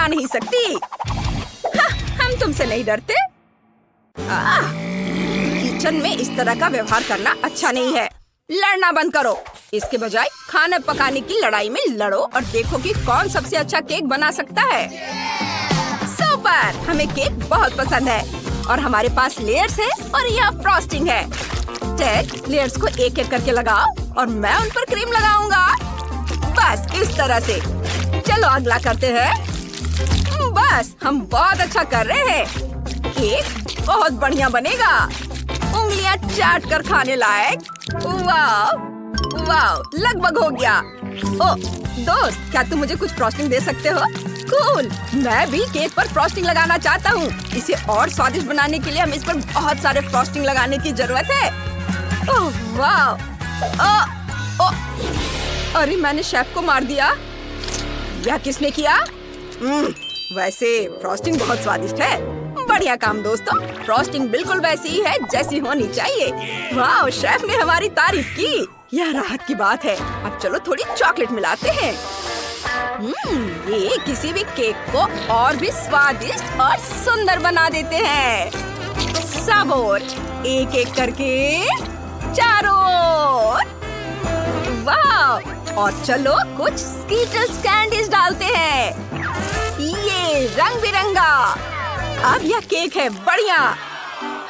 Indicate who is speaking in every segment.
Speaker 1: बना नहीं सकती। हम तुमसे नहीं डरते। किचन में इस तरह का व्यवहार करना अच्छा नहीं है। लड़ना बंद करो। इसके बजाय खाना पकाने की लड़ाई में लड़ो और देखो कि कौन सबसे अच्छा केक बना सकता है। सुपर! हमें केक बहुत पसंद है और हमारे पास लेयर्स है और यह फ्रॉस्टिंग है। टेड, लेयर्स को एक एक करके लगाओ और मैं उन पर क्रीम लगाऊंगा। बस इस तरह से। चलो अगला करते हैं। बस हम बहुत अच्छा कर रहे हैं। केक बहुत बढ़िया बनेगा। उंगलियां चाट कर खाने लायक। वाह वाह, लगभग हो गया। ओ दोस्त, क्या तुम मुझे कुछ फ्रॉस्टिंग दे सकते हो? कूल! मैं भी केक पर फ्रॉस्टिंग लगाना चाहता हूँ। इसे और स्वादिष्ट बनाने के लिए हमें इस पर बहुत सारे फ्रॉस्टिंग लगाने की जरूरत है। ओह वाह! अरे मैंने शेफ को मार दिया। यह किसने किया? वैसे फ्रॉस्टिंग बहुत स्वादिष्ट है। बढ़िया काम दोस्तों। फ्रॉस्टिंग बिल्कुल वैसी ही है जैसी होनी चाहिए। वाह, शेफ ने हमारी तारीफ की। यह राहत की बात है। अब चलो थोड़ी चॉकलेट मिलाते हैं। ये किसी भी केक को और भी स्वादिष्ट और सुंदर बना देते हैं। सब और एक एक करके चारों ओर। वाह! और चलो कुछ स्कीटल्स कैंडीज डालते हैं। ये रंग बिरंगा। अब यह केक है बढ़िया।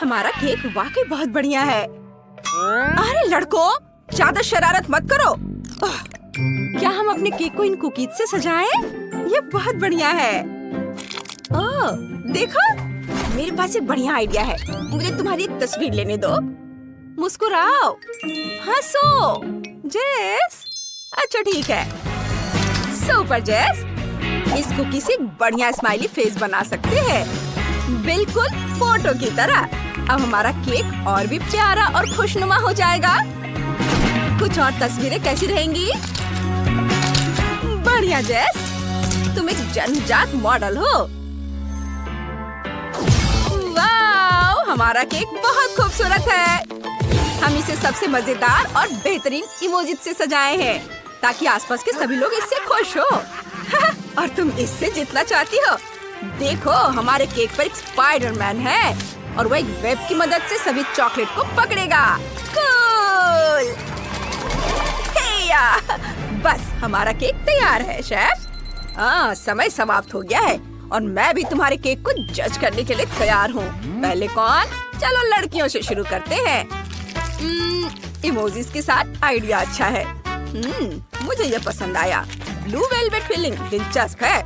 Speaker 1: हमारा केक वाकई बहुत बढ़िया है। अरे लड़कों, ज्यादा शरारत मत करो। क्या हम अपने केक को इन कुकीज से सजाएं? ये बहुत बढ़िया है। ओह, देखो, मेरे पास एक बढ़िया आइडिया है। मुझे तुम्हारी एक तस्वीर लेने दो। मुस्कुराओ, हंसो। जेस, अच्छा ठीक है। सुपर जेस, इस कुकी से बढ़िया स्माइली फेस बना सकते हैं, बिल्कुल फोटो की तरह। अब हमारा केक और भी प्यारा और खुशनुमा हो जाएगा। कुछ और तस्वीरें कैसी रहेंगी? बढ़िया जेस, तुम एक जन्मजात मॉडल हो। वाह, हमारा केक बहुत खूबसूरत है। हम इसे सबसे मजेदार और बेहतरीन इमोजीज से सजाए हैं ताकि आसपास के सभी लोग इससे खुश हो। और तुम इससे जितना चाहती हो। देखो, हमारे केक पर एक स्पाइडरमैन है और वह एक वेब की मदद से सभी चॉकलेट को पकड़ेगा। कूल! बस हमारा केक तैयार है शेफ। समय समाप्त हो गया है और मैं भी तुम्हारे केक को जज करने के लिए तैयार हूँ। पहले कौन? चलो लड़कियों से शुरू करते हैं। इमोजीज के साथ आइडिया अच्छा है। मुझे ये पसंद आया। ब्लू वेलवेट फिलिंग दिलचस्प है।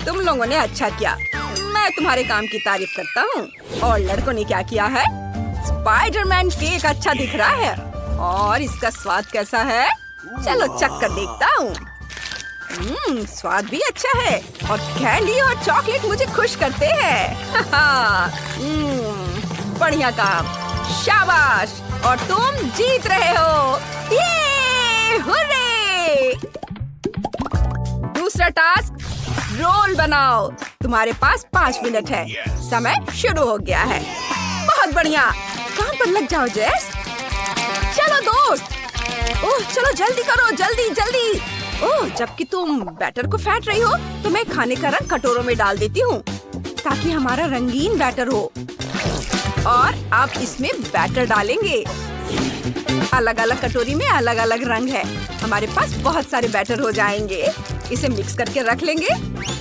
Speaker 1: तुम लोगों ने अच्छा किया। मैं तुम्हारे काम की तारीफ करता हूँ। और लड़कों ने क्या किया है? स्पाइडरमैन केक अच्छा दिख रहा है। और इसका स्वाद कैसा है? चलो चख कर देखता हूँ। स्वाद भी अच्छा है और कैंडी और चॉकलेट मुझे खुश करते हैं। बढ़िया काम, शाबाश। और तुम जीत रहे हो। ये हुर्रे! दूसरा टास्क, रोल बनाओ। तुम्हारे पास 5 मिनट है। समय शुरू हो गया है। बहुत बढ़िया, काम पर लग जाओ जेस। चलो दोस्त। ओह, चलो जल्दी करो, जल्दी जल्दी। ओह, जबकि तुम बैटर को फेंट रही हो तो मैं खाने का रंग कटोरों में डाल देती हूँ ताकि हमारा रंगीन बैटर हो। और अब इसमें बैटर डालेंगे। अलग अलग कटोरी में अलग अलग रंग है। हमारे पास बहुत सारे बैटर हो जाएंगे। इसे मिक्स करके रख लेंगे।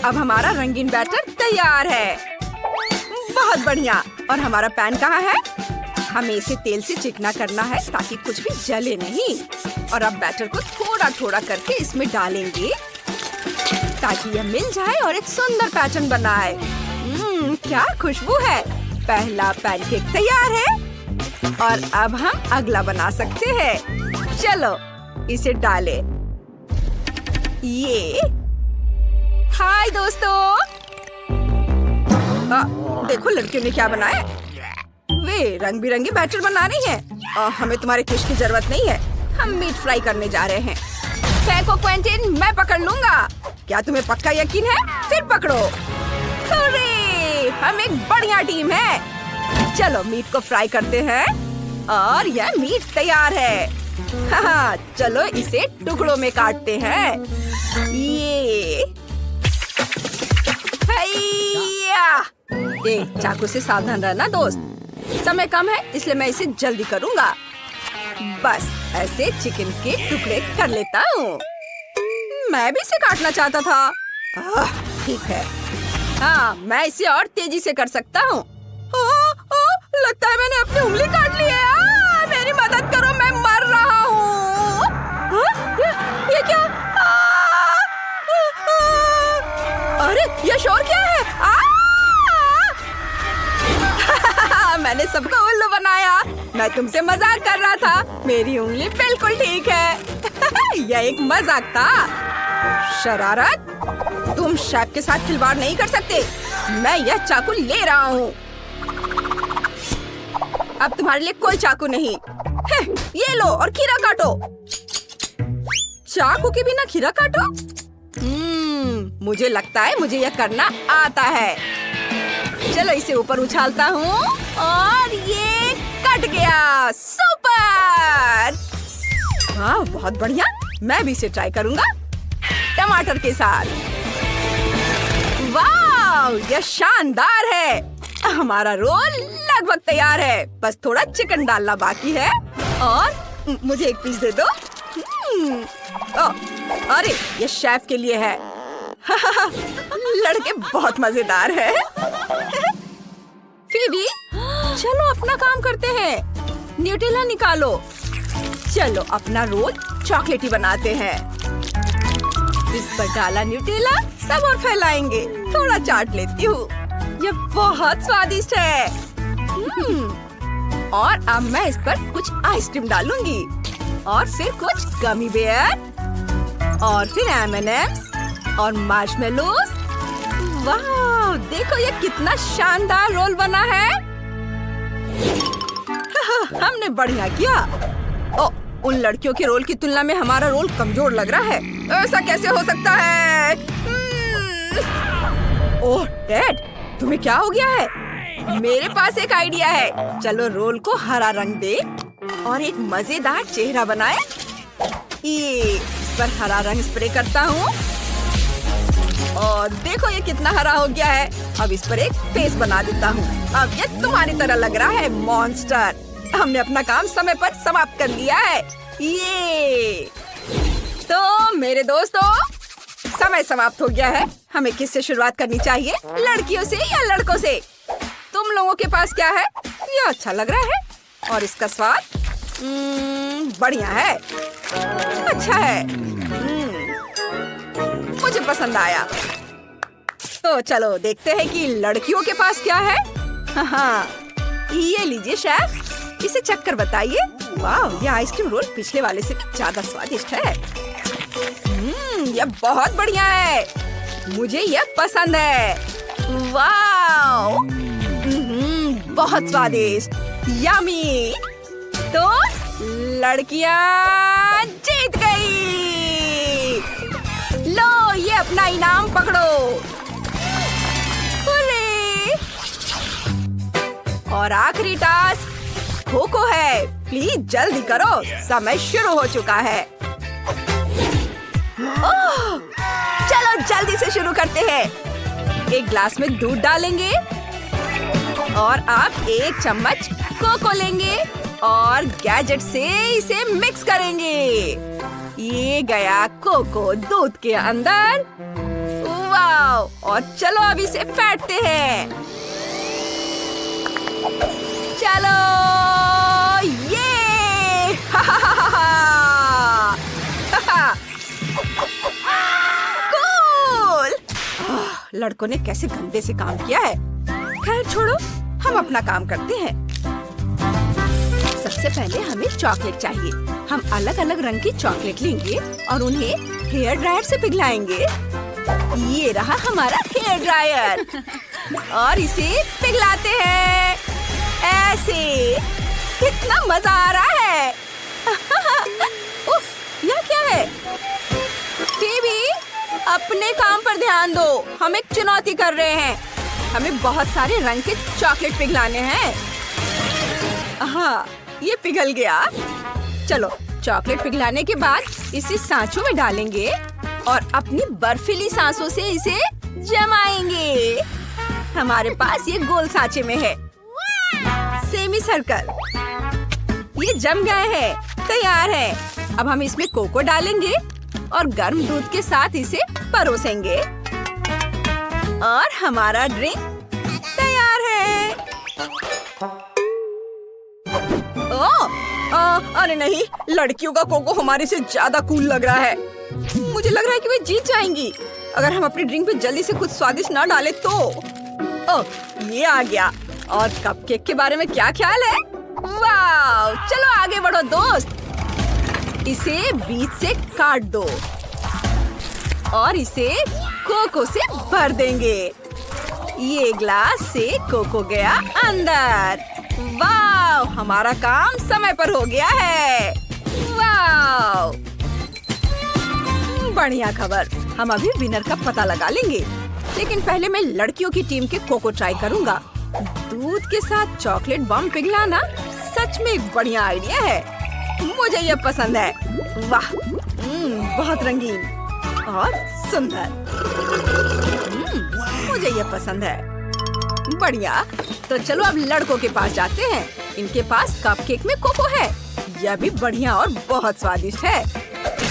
Speaker 1: अब हमारा रंगीन बैटर तैयार है। बहुत बढ़िया। और हमारा पैन कहाँ है? हमें इसे तेल से चिकना करना है ताकि कुछ भी जले नहीं। और अब बैटर को थोड़ा थोड़ा करके इसमें डालेंगे ताकि यह मिल जाए और एक सुंदर पैटर्न बनाए। क्या खुशबू है। पहला पैनकेक तैयार है और अब हम अगला बना सकते हैं। चलो इसे डालें। ये हाय दोस्तों। देखो लड़कियों ने क्या बनाया। वे रंग बिरंगे बैटर बना रही हैं। हमें तुम्हारे किश की जरूरत नहीं है। हम मीट फ्राई करने जा रहे हैं। फेंको क्वेंटिन, मैं पकड़ लूंगा। क्या तुम्हें पक्का यकीन है? फिर पकड़ो। हम एक बढ़िया टीम है। चलो मीट को फ्राई करते हैं और यह मीट तैयार है। चलो इसे टुकड़ों में काटते हैं। ये चाकू से सावधान रहना दोस्त। समय कम है इसलिए मैं इसे जल्दी करूँगा। बस ऐसे चिकन के टुकड़े कर लेता हूँ। मैं भी इसे काटना चाहता था। ठीक है, हाँ मैं इसे और तेजी से कर सकता हूँ। लगता है मैंने अपनी उंगली काट ली है। मेरी मदद करो, मैं मर रहा हूँ। ये क्या? अरे ये शोर क्या है? मैंने सबको उल्लू बनाया। मैं तुमसे मजाक कर रहा था। मेरी उंगली बिल्कुल ठीक है। यह एक मजाक था। शरारत, तुम शेफ के साथ खिलवाड़ नहीं कर सकते। मैं यह चाकू ले रहा हूँ। अब तुम्हारे लिए कोई चाकू नहीं है। ये लो और खीरा काटो। चाकू के बिना खीरा काटो? मुझे लगता है मुझे यह करना आता है। चलो इसे ऊपर उछालता हूँ और ये कट गया। सुपर! हाँ बहुत बढ़िया। मैं भी इसे ट्राई करूँगा टमाटर के साथ। वाह, यह शानदार है। हमारा रोल लगभग तैयार है। बस थोड़ा चिकन डालना बाकी है। और मुझे एक पीस दे दो। अरे ये शेफ के लिए है। लड़के बहुत मजेदार है। फीबी, चलो अपना काम करते हैं। न्यूटेला निकालो। चलो अपना रोल चॉकलेटी बनाते हैं। इस पर डाला न्यूटेला, सब और फैलाएंगे। थोड़ा चाट लेती हूँ। यह बहुत स्वादिष्ट है। और अब मैं इस पर कुछ आइसक्रीम डालूंगी और फिर कुछ गमी बेयर और फिर M&M's और मार्शमेलोस। वाह, देखो ये कितना शानदार रोल बना है। हमने बढ़िया किया। उन लड़कियों के रोल की तुलना में हमारा रोल कमजोर लग रहा है। ऐसा कैसे हो सकता है? ओह डैड, तुम्हें क्या हो गया है? मेरे पास एक आइडिया है। चलो रोल को हरा रंग दे और एक मजेदार चेहरा बनाए। ये इस पर हरा रंग स्प्रे करता हूँ और देखो ये कितना हरा हो गया है। अब इस पर एक फेस बना देता हूँ। अब ये तुम्हारी तरह लग रहा है मॉन्स्टर। हमने अपना काम समय पर समाप्त कर लिया है। ये तो मेरे दोस्तों, समय समाप्त हो गया है। हमें किससे शुरुआत करनी चाहिए, लड़कियों से या लड़कों से? तुम लोगों के पास क्या है? ये अच्छा लग रहा है और इसका स्वाद बढ़िया है, अच्छा है। मुझे पसंद आया। तो चलो देखते हैं कि लड़कियों के पास क्या है। हाँ, ये लीजिए शेफ, इसे चख कर बताइए। वाह, ये आइसक्रीम रोल पिछले वाले से ज्यादा स्वादिष्ट है। यह बहुत बढ़िया है। मुझे यह पसंद है। वाह, बहुत स्वादिष्ट, यमी। तो लड़कियां जीत गई। लो ये अपना इनाम पकड़ो। और आखिरी टास्क खो-खो है। प्लीज जल्दी करो, समय शुरू हो चुका है। ओह, चलो जल्दी से शुरू करते हैं। एक ग्लास में दूध डालेंगे और आप एक चम्मच कोको लेंगे और गैजेट से इसे मिक्स करेंगे। ये गया कोको दूध के अंदर। वाह, और चलो अब इसे फेंटते हैं। चलो ये कूल। लड़कों ने कैसे गंदे से काम किया है। खैर छोड़ो, हम अपना काम करते हैं। सबसे पहले हमें चॉकलेट चाहिए। हम अलग अलग रंग की चॉकलेट लेंगे और उन्हें हेयर ड्रायर से पिघलाएंगे। ये रहा हमारा हेयर ड्रायर और इसे पिघलाते हैं ऐसे। कितना मजा आ रहा है। उफ, यह क्या है? फीबी, अपने काम पर ध्यान दो। हम एक चुनौती कर रहे हैं। हमें बहुत सारे रंग के चॉकलेट पिघलाने हैं। हाँ, ये पिघल गया। चलो चॉकलेट पिघलाने के बाद इसे सांचों में डालेंगे और अपनी बर्फीली सांसों से इसे जमाएंगे। हमारे पास ये गोल सांचे में है। सेमी सर्कल, ये जम गए हैं, तैयार है। अब हम इसमें कोको डालेंगे और गर्म दूध के साथ इसे परोसेंगे और हमारा ड्रिंक तैयार है। अरे नहीं, लड़कियों का कोको हमारे से ज्यादा कूल लग रहा है। मुझे लग रहा है कि वे जीत जाएंगी अगर हम अपनी ड्रिंक पे जल्दी से कुछ स्वादिष्ट ना डालें तो। ये आ गया। और कपकेक के बारे में क्या ख्याल है? वाह, चलो आगे बढ़ो दोस्त। इसे बीच से काट दो और इसे कोको से भर देंगे। ये ग्लास से कोको गया अंदर। वाह, हमारा काम समय पर हो गया है। वाह, बढ़िया खबर। हम अभी विनर का पता लगा लेंगे, लेकिन पहले मैं लड़कियों की टीम के कोको ट्राई करूंगा। दूध के साथ चॉकलेट बम पिघलाना सच में एक बढ़िया आइडिया है। मुझे ये पसंद है। वाह, बहुत रंगीन और सुंदर। मुझे ये पसंद है। बढ़िया, तो चलो अब लड़कों के पास जाते हैं। इनके पास कपकेक में कोको है। यह भी बढ़िया और बहुत स्वादिष्ट है।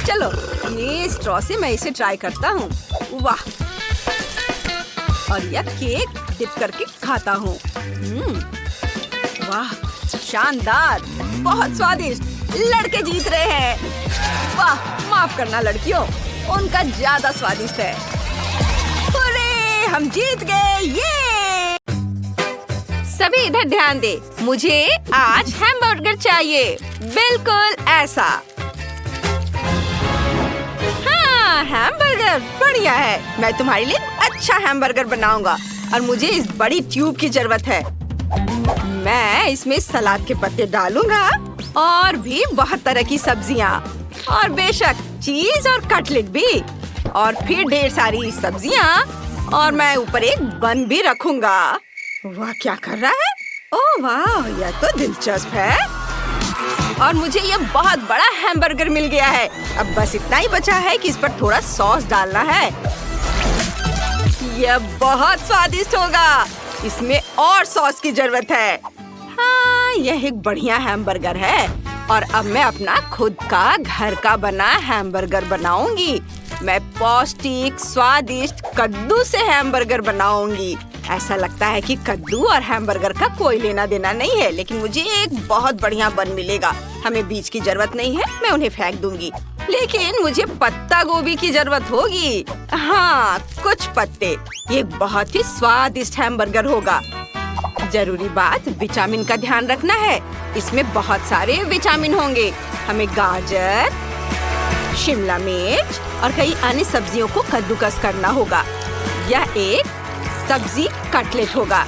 Speaker 1: चलो, ये स्ट्रॉ से मैं इसे ट्राई करता हूँ। वाह, और यह केक डिप करके खाता हूँ। वाह, शानदार, बहुत स्वादिष्ट। लड़के जीत रहे हैं। वाह, माफ करना लड़कियों, उनका ज्यादा स्वादिष्ट है। अरे, हम जीत गए। ये सभी इधर ध्यान दे, मुझे आज हैमबर्गर चाहिए, बिल्कुल ऐसा। हाँ, हैमबर्गर बढ़िया है। मैं तुम्हारे लिए अच्छा हैमबर्गर बनाऊंगा और मुझे इस बड़ी ट्यूब की जरूरत है। मैं इसमें सलाद के पत्ते डालूंगा और भी बहुत तरह की सब्जियाँ और बेशक चीज और कटलेट भी, और फिर ढेर सारी सब्जियाँ, और मैं ऊपर एक बन भी रखूंगा। वाह, क्या कर रहा है? ओह वाह, यह तो दिलचस्प है। और मुझे ये बहुत बड़ा हैमबर्गर मिल गया है। अब बस इतना ही बचा है कि इस पर थोड़ा सॉस डालना है। यह बहुत स्वादिष्ट होगा। इसमें और सॉस की जरूरत है। हाँ, यह एक बढ़िया हैमबर्गर है और अब मैं अपना खुद का घर का बना हैमबर्गर बनाऊंगी। मैं पौष्टिक स्वादिष्ट कद्दू से हैमबर्गर बनाऊंगी। ऐसा लगता है कि कद्दू और हैमबर्गर का कोई लेना देना नहीं है, लेकिन मुझे एक बहुत बढ़िया बन मिलेगा। हमें बीज की जरूरत नहीं है, मैं उन्हें फेंक दूंगी, लेकिन मुझे पत्ता गोभी की जरूरत होगी। हाँ, कुछ पत्ते। ये बहुत ही स्वादिष्ट हैमबर्गर होगा। जरूरी बात, विटामिन का ध्यान रखना है। इसमें बहुत सारे विटामिन होंगे। हमें गाजर, शिमला मिर्च और कई अन्य सब्जियों को कद्दूकस करना होगा। यह एक सब्जी कटलेट होगा।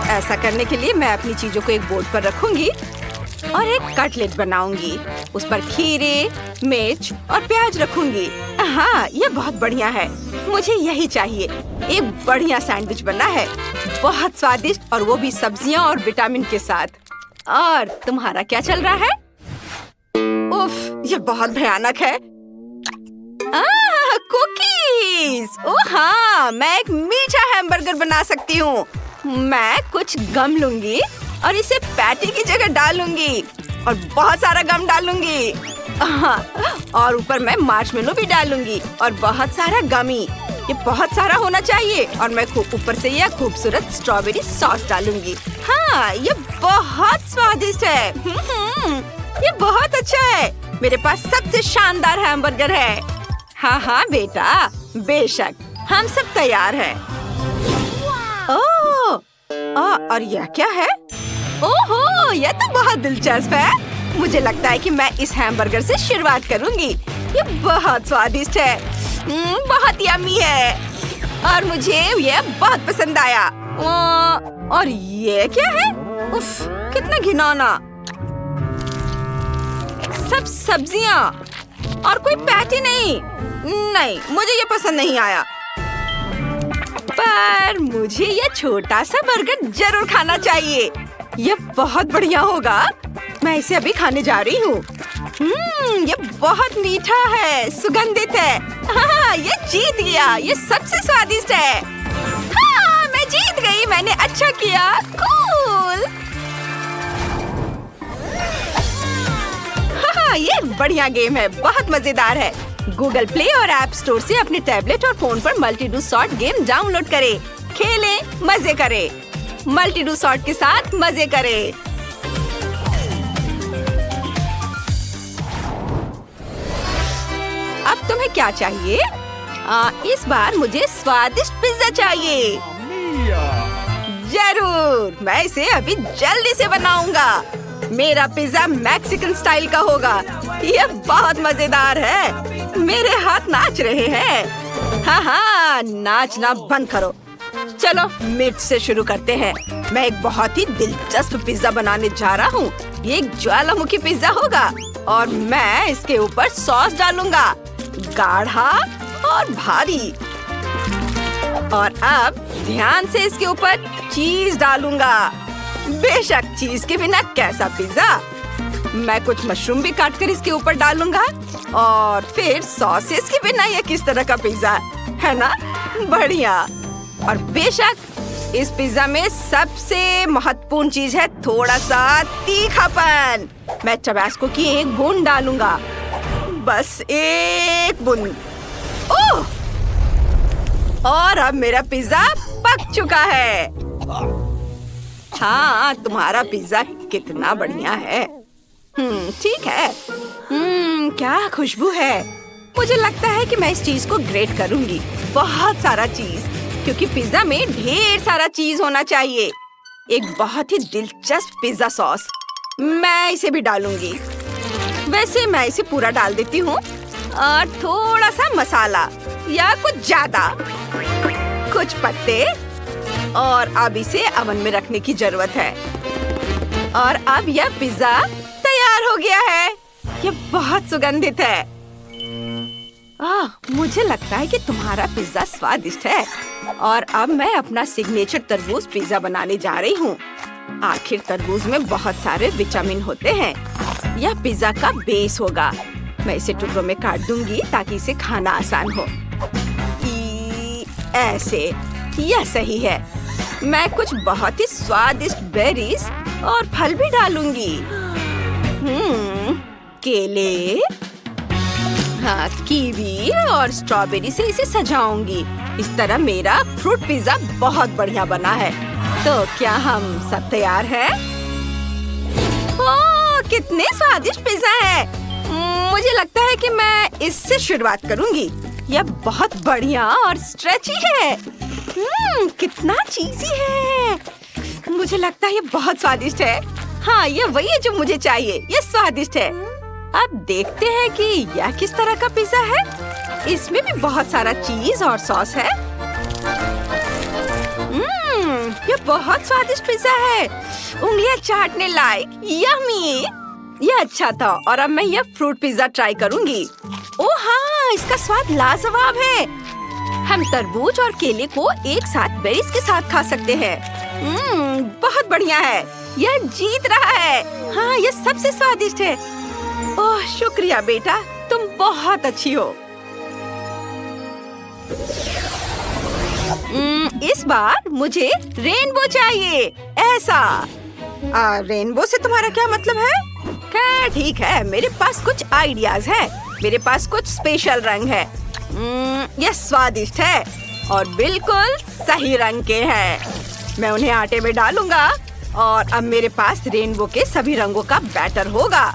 Speaker 1: ऐसा करने के लिए मैं अपनी चीजों को एक बोर्ड पर रखूंगी और एक कटलेट बनाऊंगी। उस पर खीरे, मिर्च और प्याज रखूंगी। हाँ, ये बहुत बढ़िया है। मुझे यही चाहिए। एक बढ़िया सैंडविच बना है, बहुत स्वादिष्ट, और वो भी सब्जियां और विटामिन के साथ। और तुम्हारा क्या चल रहा है? उफ, ये बहुत भयानक है। कुकीज! ओह हाँ, मैं एक मीठा हैमबर्गर बना सकती हूँ। मैं कुछ गम लूंगी और इसे पैटी की जगह डालूंगी और बहुत सारा गम डालूंगी। हाँ, और ऊपर मैं मार्शमेलो भी डालूंगी और बहुत सारा गमी। ये बहुत सारा होना चाहिए। और मैं ऊपर से यह खूबसूरत स्ट्रॉबेरी सॉस डालूंगी। हाँ, ये बहुत स्वादिष्ट है। ये बहुत अच्छा है। मेरे पास सबसे शानदार हैमबर्गर है। हाँ हाँ बेटा, बेशक, हम सब तैयार हैं। ओह, और यह क्या है? ओहो, यह तो बहुत दिलचस्प है। मुझे लगता है कि मैं इस हैमबर्गर से शुरुआत करूंगी। ये बहुत स्वादिष्ट है, बहुत यम्मी है और मुझे ये बहुत पसंद आया। और ये क्या है? उफ, कितना घिनौना। सब सब्जियां और कोई पैटी नहीं। नहीं, मुझे ये पसंद नहीं आया। पर मुझे ये छोटा सा बर्गर जरूर खाना चाहिए। ये बहुत बढ़िया होगा। मैं इसे अभी खाने जा रही हूँ। ये बहुत मीठा है, सुगंधित है। हाँ, ये जीत गया। ये सबसे स्वादिष्ट है। हाँ, मैं जीत गई, मैंने अच्छा किया। कूल। हाँ, ये बढ़िया गेम है, बहुत मजेदार है। गूगल प्ले और ऐप स्टोर से अपने टैबलेट और फोन पर multi do sort game download करें। खेलें, मजे करें। मल्टी डू सॉर्ट के साथ मजे करें। अब तुम्हें क्या चाहिए? इस बार मुझे स्वादिष्ट पिज्जा चाहिए। जरूर, मैं इसे अभी जल्दी से बनाऊंगा। मेरा पिज्जा मैक्सिकन स्टाइल का होगा। यह बहुत मजेदार है। मेरे हाथ नाच रहे हैं। हाँ, नाचना बंद करो। चलो मिर्च से शुरू करते हैं। मैं एक बहुत ही दिलचस्प पिज्जा बनाने जा रहा हूँ। ये एक ज्वालामुखी पिज्जा होगा और मैं इसके ऊपर सॉस डालूंगा, गाढ़ा और भारी। और अब ध्यान से इसके ऊपर चीज डालूंगा। बेशक, चीज के बिना कैसा पिज्जा। मैं कुछ मशरूम भी काट कर इसके ऊपर डालूंगा और फिर सॉसेस के बिना ये किस तरह का पिज्जा है ना? बढ़िया। और बेशक इस पिज्जा में सबसे महत्वपूर्ण चीज है थोड़ा सा तीखापन। मैं टबास्को की एक बूंद डालूंगा, बस एक बूंद। ओह! और अब मेरा पिज्जा पक चुका है। हाँ, तुम्हारा पिज्जा कितना बढ़िया है। ठीक है। क्या खुशबू है। मुझे लगता है कि मैं इस चीज को ग्रेट करूंगी, बहुत सारा चीज, क्योंकि पिज्जा में ढेर सारा चीज होना चाहिए। एक बहुत ही दिलचस्प पिज्जा सॉस, मैं इसे भी डालूंगी। वैसे मैं इसे पूरा डाल देती हूँ और थोड़ा सा मसाला या कुछ ज्यादा, कुछ पत्ते, और अब इसे ओवन में रखने की जरूरत है। और अब यह पिज्जा तैयार हो गया है। यह बहुत सुगंधित है। मुझे लगता है कि तुम्हारा पिज्जा स्वादिष्ट है। और अब मैं अपना सिग्नेचर तरबूज पिज्जा बनाने जा रही हूँ। आखिर तरबूज में बहुत सारे विटामिन होते हैं। यह पिज्जा का बेस होगा। मैं इसे टुकड़ों में काट दूंगी ताकि इसे खाना आसान हो। ऐसे, यह सही है। मैं कुछ बहुत ही स्वादिष्ट बेरीज और फल भी डालूंगी। केले, हाँ, कीवी और स्ट्रॉबेरी से इसे सजाऊंगी। इस तरह मेरा फ्रूट पिज्जा बहुत बढ़िया बना है। तो क्या हम सब तैयार हैं? ओह, कितने स्वादिष्ट पिज्जा है। मुझे लगता है कि मैं इससे शुरुआत करूंगी। यह बहुत बढ़िया और स्ट्रेची है। कितना चीज़ी है। मुझे लगता है ये बहुत स्वादिष्ट है। हाँ, ये वही है जो मुझे चाहिए। ये स्वादिष्ट है। अब देखते हैं कि यह किस तरह का पिज्जा है। इसमें भी बहुत सारा चीज और सॉस है। ये बहुत स्वादिष्ट पिज्जा है। उंगलियां चाटने लायक। यम्मी। यह अच्छा था। और अब मैं यह फ्रूट पिज्जा ट्राई करूंगी। ओह हाँ, इसका स्वाद लाजवाब है। हम तरबूज और केले को एक साथ बेरीज के साथ खा सकते हैं। बहुत बढ़िया है। यह जीत रहा है। हाँ, यह सबसे स्वादिष्ट है। ओह, शुक्रिया बेटा, तुम बहुत अच्छी हो। इस बार मुझे रेनबो चाहिए। ऐसा। रेनबो से तुम्हारा क्या मतलब है? खैर ठीक है, मेरे पास कुछ आइडियाज है। मेरे पास कुछ स्पेशल रंग है। यह स्वादिष्ट है और बिल्कुल सही रंग के हैं। मैं उन्हें आटे में डालूंगा और अब मेरे पास रेनबो के सभी रंगों का बैटर होगा।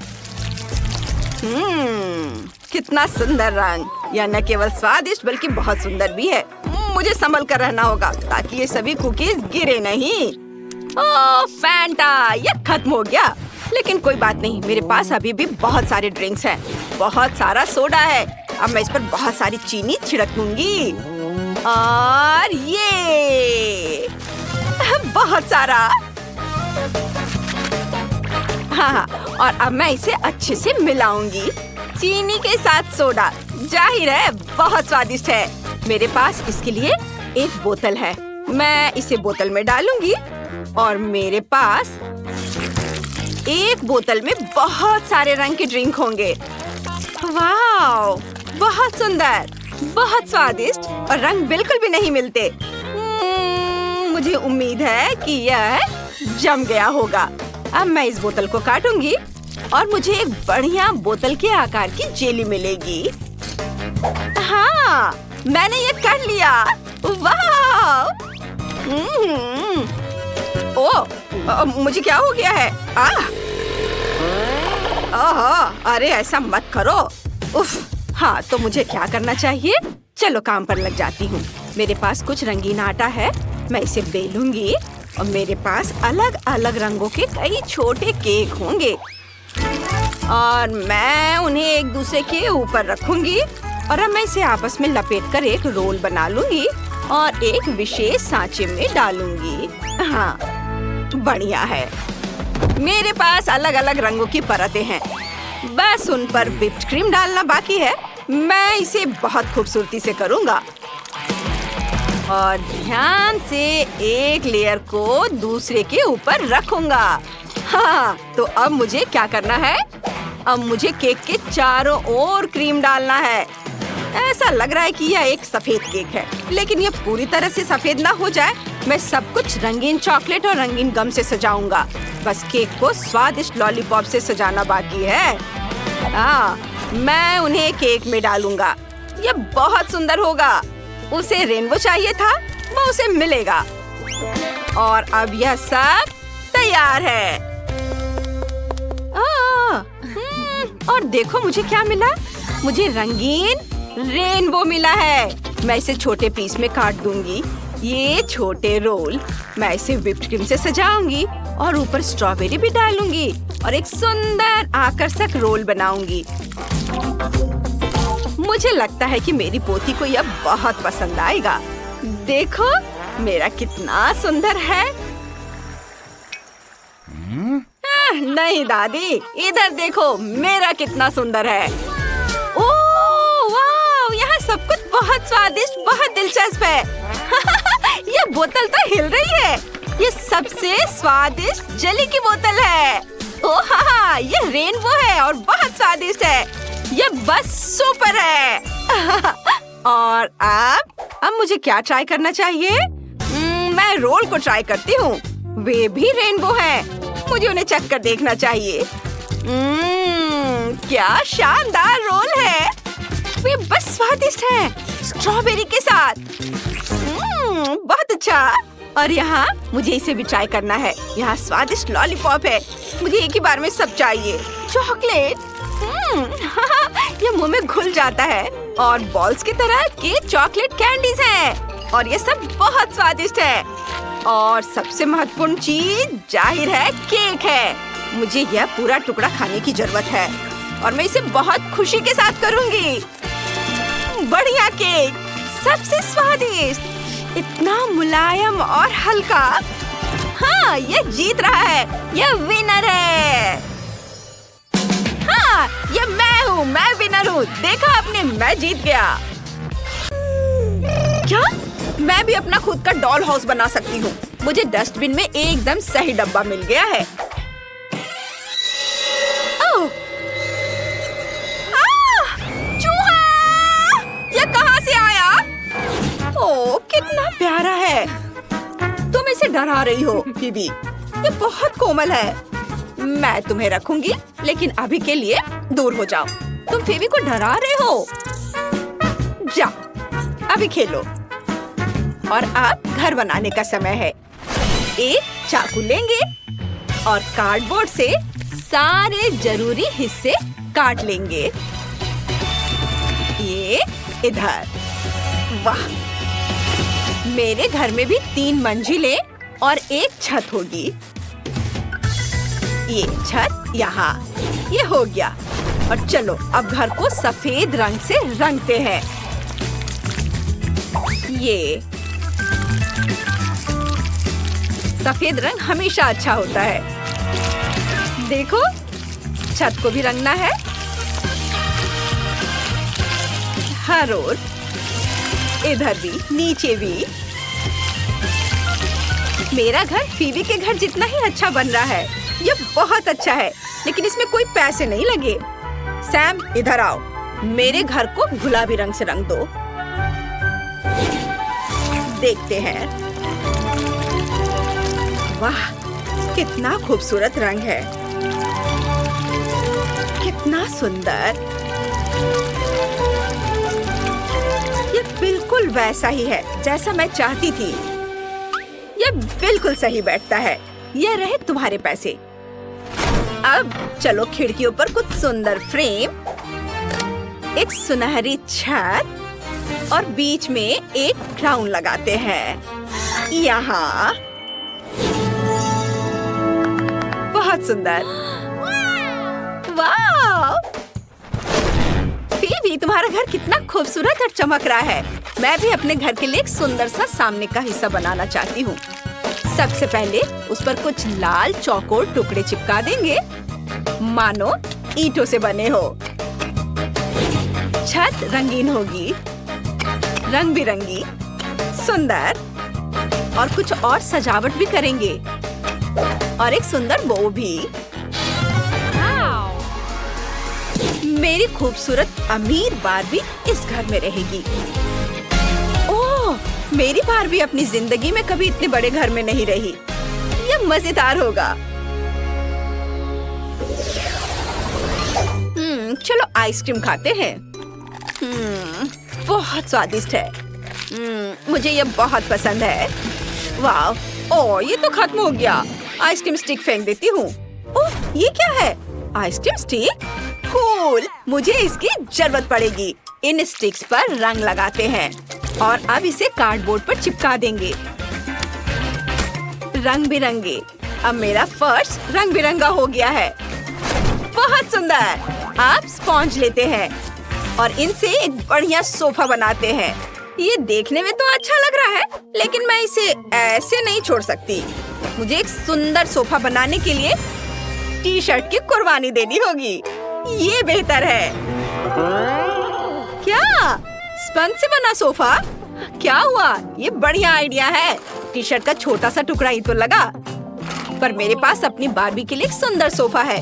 Speaker 1: कितना सुंदर रंग। यह न केवल स्वादिष्ट बल्कि बहुत सुंदर भी है। मुझे संभल कर रहना होगा ताकि ये सभी कुकीज गिरे नहीं। ओह फैंटा, यह खत्म हो गया। लेकिन कोई बात नहीं, मेरे पास अभी भी बहुत सारे ड्रिंक्स हैं। बहुत सारा सोडा है। अब मैं इस पर बहुत सारी चीनी छिड़क दूंगी। और ये बहुत सारा। हाँ, और अब मैं इसे अच्छे से मिलाऊंगी। चीनी के साथ सोडा, जाहिर है बहुत स्वादिष्ट है। मेरे पास इसके लिए एक बोतल है। मैं इसे बोतल में डालूंगी और मेरे पास एक बोतल में बहुत सारे रंग के ड्रिंक होंगे। वाह, बहुत सुंदर, बहुत स्वादिष्ट और रंग बिल्कुल भी नहीं मिलते। मुझे उम्मीद है कि यह जम गया होगा। अब मैं इस बोतल को काटूंगी और मुझे एक बढ़िया बोतल के आकार की जेली मिलेगी। हाँ, मैंने ये कर लिया। वाह! ओह, मुझे क्या हो गया है? अरे ऐसा मत करो। उफ, हाँ तो मुझे क्या करना चाहिए? चलो काम पर लग जाती हूँ। मेरे पास कुछ रंगीन आटा है, मैं इसे बेलूंगी और मेरे पास अलग अलग रंगों के कई छोटे केक होंगे और मैं उन्हें एक दूसरे के ऊपर रखूंगी और अब मैं इसे आपस में लपेटकर एक रोल बना लूंगी और एक विशेष सांचे में डालूंगी। हाँ, बढ़िया है। मेरे पास अलग अलग रंगों की परतें हैं, बस उन पर व्हिप्ड क्रीम डालना बाकी है। मैं इसे बहुत खूबसूरती से करूंगा और ध्यान से एक लेयर को दूसरे के ऊपर रखूंगा। हाँ, तो अब मुझे क्या करना है? अब मुझे केक के चारों ओर क्रीम डालना है। ऐसा लग रहा है कि यह एक सफेद केक है, लेकिन यह पूरी तरह से सफेद ना हो जाए। मैं सब कुछ रंगीन चॉकलेट और रंगीन गम से सजाऊंगा। बस केक को स्वादिष्ट लॉलीपॉप से सजाना बाकी है। हाँ, मैं उन्हें केक में डालूंगा। यह बहुत सुंदर होगा। उसे रेनबो चाहिए था, वो उसे मिलेगा। और अब यह सब तैयार है। और देखो मुझे क्या मिला? मुझे रंगीन रेनबो मिला है। मैं इसे छोटे पीस में काट दूंगी। ये छोटे रोल मैं इसे व्हिप्ड क्रीम से सजाऊंगी और ऊपर स्ट्रॉबेरी भी डालूंगी और एक सुंदर आकर्षक रोल बनाऊंगी। मुझे लगता है कि मेरी पोती को यह बहुत पसंद आएगा। देखो मेरा कितना सुंदर है। नहीं दादी, इधर देखो मेरा कितना सुंदर है। ओह वाह, यहाँ सब कुछ बहुत स्वादिष्ट, बहुत दिलचस्प है। ये बोतल तो हिल रही है। ये सबसे स्वादिष्ट जेली की बोतल है। ओह हाँ, ये रेनबो है और बहुत स्वादिष्ट है। ये बस सुपर है। और अब मुझे क्या ट्राई करना चाहिए? मैं रोल को ट्राई करती हूँ। वे भी रेनबो हैं। मुझे उन्हें चख कर देखना चाहिए। क्या शानदार रोल है। वे बस स्वादिष्ट है, स्ट्रॉबेरी के साथ। बहुत अच्छा। और यहाँ मुझे इसे भी ट्राई करना है। यहाँ स्वादिष्ट लॉलीपॉप है। मुझे एक ही बार में सब चाहिए। चॉकलेट, ये मुंह में घुल जाता है। और बॉल्स की तरह के चॉकलेट कैंडीज हैं और ये सब बहुत स्वादिष्ट है। और सबसे महत्वपूर्ण चीज जाहिर है केक है। मुझे यह पूरा टुकड़ा खाने की जरूरत है और मैं इसे बहुत खुशी के साथ करूंगी। बढ़िया केक, सबसे स्वादिष्ट, इतना मुलायम और हल्का। हाँ, ये जीत रहा है। यह विनर है। हाँ, ये मैं विनर हूँ। देखा आपने, मैं जीत गया। क्या? मैं भी अपना खुद का डॉल हाउस बना सकती हूँ। मुझे डस्टबिन में एकदम सही डब्बा मिल गया है। ओह! चूहा! ये कहाँ से आया? ओह, कितना प्यारा है। तुम इसे डरा रही हो बीबी। ये बहुत कोमल है। मैं तुम्हें रखूंगी, लेकिन अभी के लिए दूर हो जाओ। तुम फेवी को डरा रहे हो। जाओ, अभी खेलो। और अब घर बनाने का समय है। एक चाकू लेंगे और कार्डबोर्ड से सारे जरूरी हिस्से काट लेंगे। ये इधर। वाह, मेरे घर में भी 3 मंजिलें और एक छत होगी। ये छत यहाँ, ये हो गया। और चलो अब घर को सफेद रंग से रंगते हैं। ये सफेद रंग हमेशा अच्छा होता है। देखो, छत को भी रंगना है। हर ओर, इधर भी, नीचे भी। मेरा घर फीवी के घर जितना ही अच्छा बन रहा है। ये बहुत अच्छा है, लेकिन इसमें कोई पैसे नहीं लगे। सैम, इधर आओ। मेरे घर को गुलाबी रंग से रंग दो। देखते हैं। वाह, कितना खूबसूरत रंग है, कितना सुंदर। ये बिल्कुल वैसा ही है जैसा मैं चाहती थी। ये बिल्कुल सही बैठता है। ये रहे तुम्हारे पैसे। अब चलो खिड़कियों पर कुछ सुंदर फ्रेम, एक सुनहरी छत और बीच में एक क्राउन लगाते हैं। यहाँ बहुत सुंदर। वाह! फीबी, तुम्हारा घर कितना खूबसूरत और चमक रहा है। मैं भी अपने घर के लिए एक सुंदर सा सामने का हिस्सा बनाना चाहती हूँ। सबसे पहले उस पर कुछ लाल चौकोर टुकड़े चिपका देंगे, मानो ईंटों से बने हो। छत रंगीन होगी, रंग बिरंगी, सुंदर। और कुछ और सजावट भी करेंगे और एक सुंदर बो भी। मेरी खूबसूरत अमीर बारबी इस घर में रहेगी। ओह, मेरी बारबी अपनी जिंदगी में कभी इतने बड़े घर में नहीं रही। ये मजेदार होगा। चलो आइसक्रीम खाते हैं। बहुत स्वादिष्ट है। मुझे ये बहुत पसंद है। वाह! ओह, ये तो खत्म हो गया। आइसक्रीम स्टिक फेंक देती हूँ। ओह, ये क्या है? Ice cream stick? कूल! मुझे इसकी जरूरत पड़ेगी। इन स्टिक्स पर रंग लगाते हैं और अब इसे कार्डबोर्ड पर चिपका देंगे। रंग बिरंगे। अब मेरा फर्श रंग बिरंगा हो गया है। बहुत सुंदर। अब स्पॉन्ज लेते हैं और इनसे एक बढ़िया सोफा बनाते हैं। ये देखने में तो अच्छा लग रहा है, लेकिन मैं इसे ऐसे नहीं छोड़ सकती। मुझे एक सुंदर सोफा बनाने के लिए टी-शर्ट की कुर्बानी देनी होगी। ये बेहतर है। क्या? स्पंज से बना सोफा? क्या हुआ? ये बढ़िया आइडिया है। टी-शर्ट का छोटा सा टुकड़ा ही तो लगा। पर मेरे पास अपनी बारबी के लिए एक सुंदर सोफा है।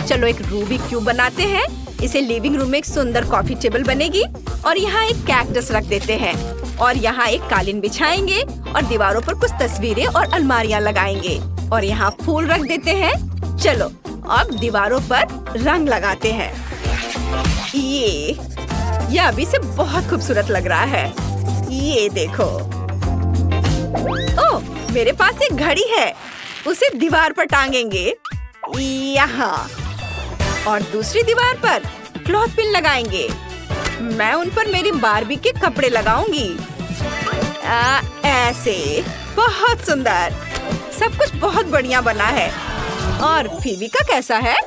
Speaker 1: चलो एक रूबिक क्यूब बनाते हैं। इसे लिविंग रूम में एक सुंदर कॉफी टेबल बनेगी और यहाँ एक कैक्टस रख देते हैं और यहाँ एक कालीन बिछाएंगे और दीवारों पर कुछ तस्वीरें और अलमारियाँ लगाएंगे और यहाँ फूल रख देते हैं। चलो अब दीवारों पर रंग लगाते हैं। ये अभी से बहुत खूबसूरत लग रहा है। ये देखो। ओह, मेरे पास एक घड़ी है। उसे दीवार पर टांगेंगे यहाँ और दूसरी दीवार पर क्लॉथ पिन लगाएंगे। मैं उन पर मेरी बारबी के कपड़े लगाऊंगी। ऐसे। बहुत सुंदर। सब कुछ बहुत बढ़िया बना है। और फीबी का कैसा है?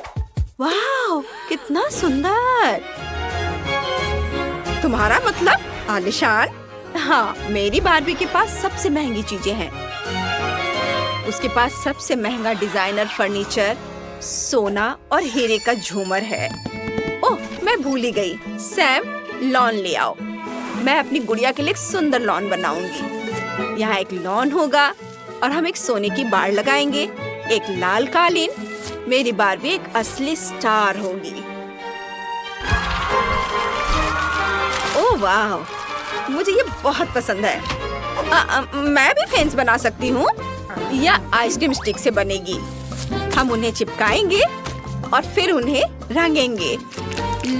Speaker 1: वाह, कितना सुंदर। तुम्हारा मतलब आलीशान? हाँ, मेरी बारबी के पास सबसे महंगी चीजें हैं। उसके पास सबसे महंगा डिजाइनर फर्नीचर, सोना और हीरे का झूमर है। ओह, मैं भूल ही गई। सैम, लॉन ले आओ। मैं अपनी गुड़िया के लिए एक सुंदर लॉन बनाऊंगी। यहाँ एक लॉन होगा और हम एक सोने की बाड़ लगाएंगे, एक लाल कालीन। मेरी बारबी एक असली स्टार होगी। ओह वाह, मुझे ये बहुत पसंद है। मैं भी फेंस बना सकती हूँ या आइसक्रीम स्टिक से बनेगी। हम उन्हें चिपकाएंगे और फिर उन्हें रंगेंगे।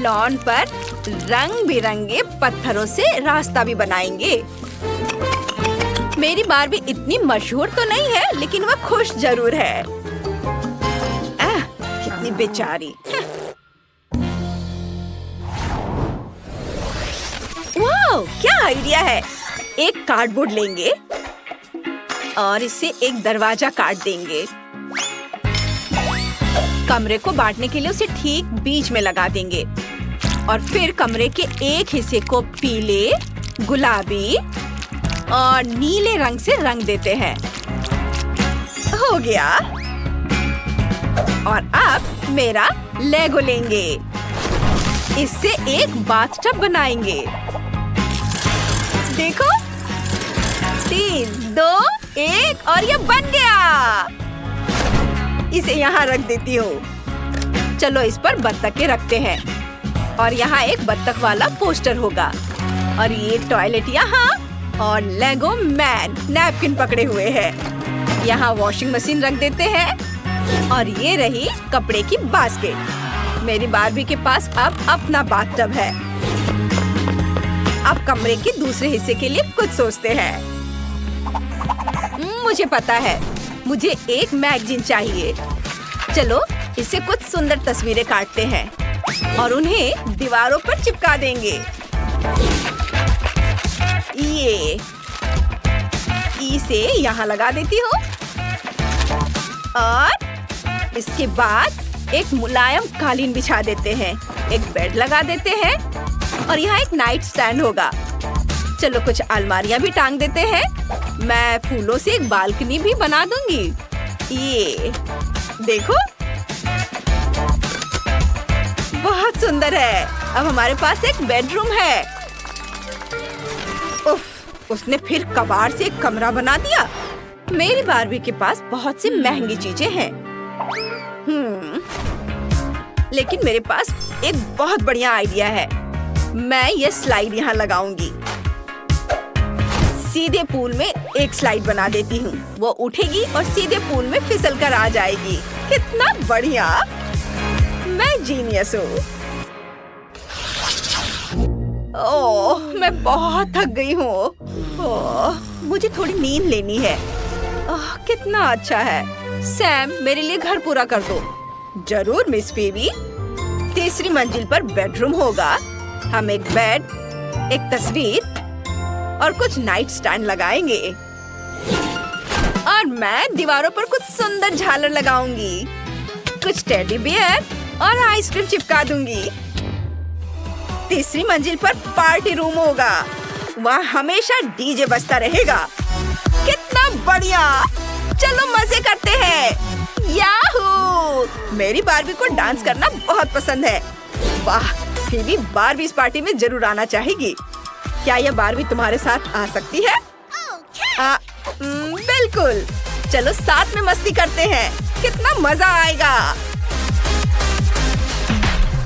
Speaker 1: लॉन पर रंग बिरंगे पत्थरों से रास्ता भी बनाएंगे। मेरी बारबी इतनी मशहूर तो नहीं है, लेकिन वह खुश जरूर है। कितनी बेचारी। वाह, क्या आइडिया है। एक कार्डबोर्ड लेंगे और इसे एक दरवाजा काट देंगे। कमरे को बांटने के लिए उसे ठीक बीच में लगा देंगे और फिर कमरे के एक हिस्से को पीले, गुलाबी और नीले रंग से रंग देते हैं। हो गया। और अब मेरा लेगो लेंगे। इससे एक बाथटब बनाएंगे। देखो, 3, 2, 1 और ये बन गया। इसे यहाँ रख देती हूँ। चलो इस पर बत्तखें रखते हैं और यहाँ एक बत्तख वाला पोस्टर होगा और ये टॉयलेट यहाँ और लेगो मैन नैपकिन पकड़े हुए है। यहाँ वॉशिंग मशीन रख देते हैं और ये रही कपड़े की बास्केट। मेरी बारबी के पास अब अपना बाथटब है। अब कमरे के दूसरे हिस्से के लिए कुछ सोचते हैं। मुझे पता है, मुझे एक मैगजीन चाहिए। चलो इससे कुछ सुंदर तस्वीरें काटते हैं और उन्हें दीवारों पर चिपका देंगे। ये इसे यहाँ लगा देती हूँ और इसके बाद एक मुलायम कालीन बिछा देते हैं, एक बेड लगा देते हैं और यहाँ एक नाइट स्टैंड होगा। चलो कुछ अलमारियाँ भी टांग देते हैं। मैं फूलों से एक बालकनी भी बना दूंगी। ये देखो, बहुत सुंदर है। अब हमारे पास एक बेडरूम है। उफ, उसने फिर कबाड़ से एक कमरा बना दिया। मेरी बारबी के पास बहुत सी महंगी चीजें हैं। लेकिन मेरे पास एक बहुत बढ़िया आइडिया है। मैं ये स्लाइड यहाँ लगाऊंगी। सीधे पूल में एक स्लाइड बना देती हूँ। वो उठेगी और सीधे पूल में फिसल कर आ जाएगी। कितना बढ़िया! मैं जीनियस हूँ। ओह, मैं बहुत थक गई हूँ। ओह, मुझे थोड़ी नींद लेनी है। ओह, कितना अच्छा है। सैम, मेरे लिए घर पूरा कर दो। जरूर मिस फेबी। तीसरी मंजिल पर बेडरूम होगा। हम एक बेड, एक तस्वीर और कुछ नाइट स्टैंड लगाएंगे। और मैं दीवारों पर कुछ सुंदर झालर लगाऊंगी। कुछ टेडी बियर और आइसक्रीम चिपका दूंगी। तीसरी मंजिल पर पार्टी रूम होगा। वहाँ हमेशा डीजे बजता रहेगा। कितना बढ़िया! चलो मजे करते हैं। याहू! मेरी बारबी को डांस करना बहुत पसंद है। वाह, फिर बारबी इस पार्टी में जरूर आना चाहेगी। क्या यह बारबी तुम्हारे साथ आ सकती है? बिल्कुल। चलो साथ में मस्ती करते हैं। कितना मजा आएगा।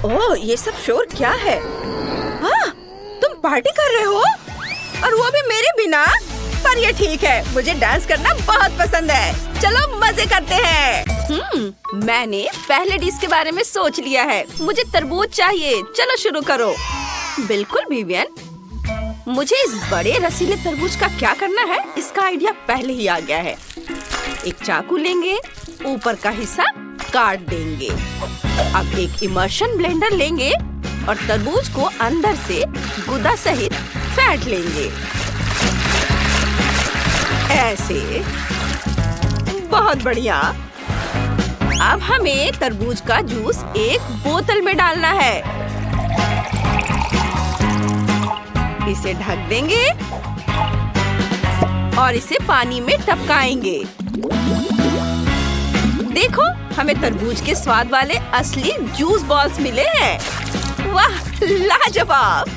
Speaker 1: ओह, ये सब शोर क्या है? हाँ, तुम पार्टी कर रहे हो और वो भी मेरे बिना? पर ये ठीक है, मुझे डांस करना बहुत पसंद है। चलो मजे करते हैं। मैंने पहले डिश के बारे में सोच लिया है। मुझे तरबूज चाहिए। चलो शुरू करो। बिल्कुल विवियन, मुझे इस बड़े रसीले तरबूज का क्या करना है, इसका आइडिया पहले ही आ गया है। एक चाकू लेंगे, ऊपर का हिस्सा काट देंगे। अब एक इमर्शन ब्लेंडर लेंगे और तरबूज को अंदर से गुदा सहित फेंट लेंगे। ऐसे। बहुत बढ़िया। अब हमें तरबूज का जूस एक बोतल में डालना है। इसे ढक देंगे और इसे पानी में टपकाएंगे। देखो, हमें तरबूज के स्वाद वाले असली जूस बॉल्स मिले हैं। वाह, लाजवाब!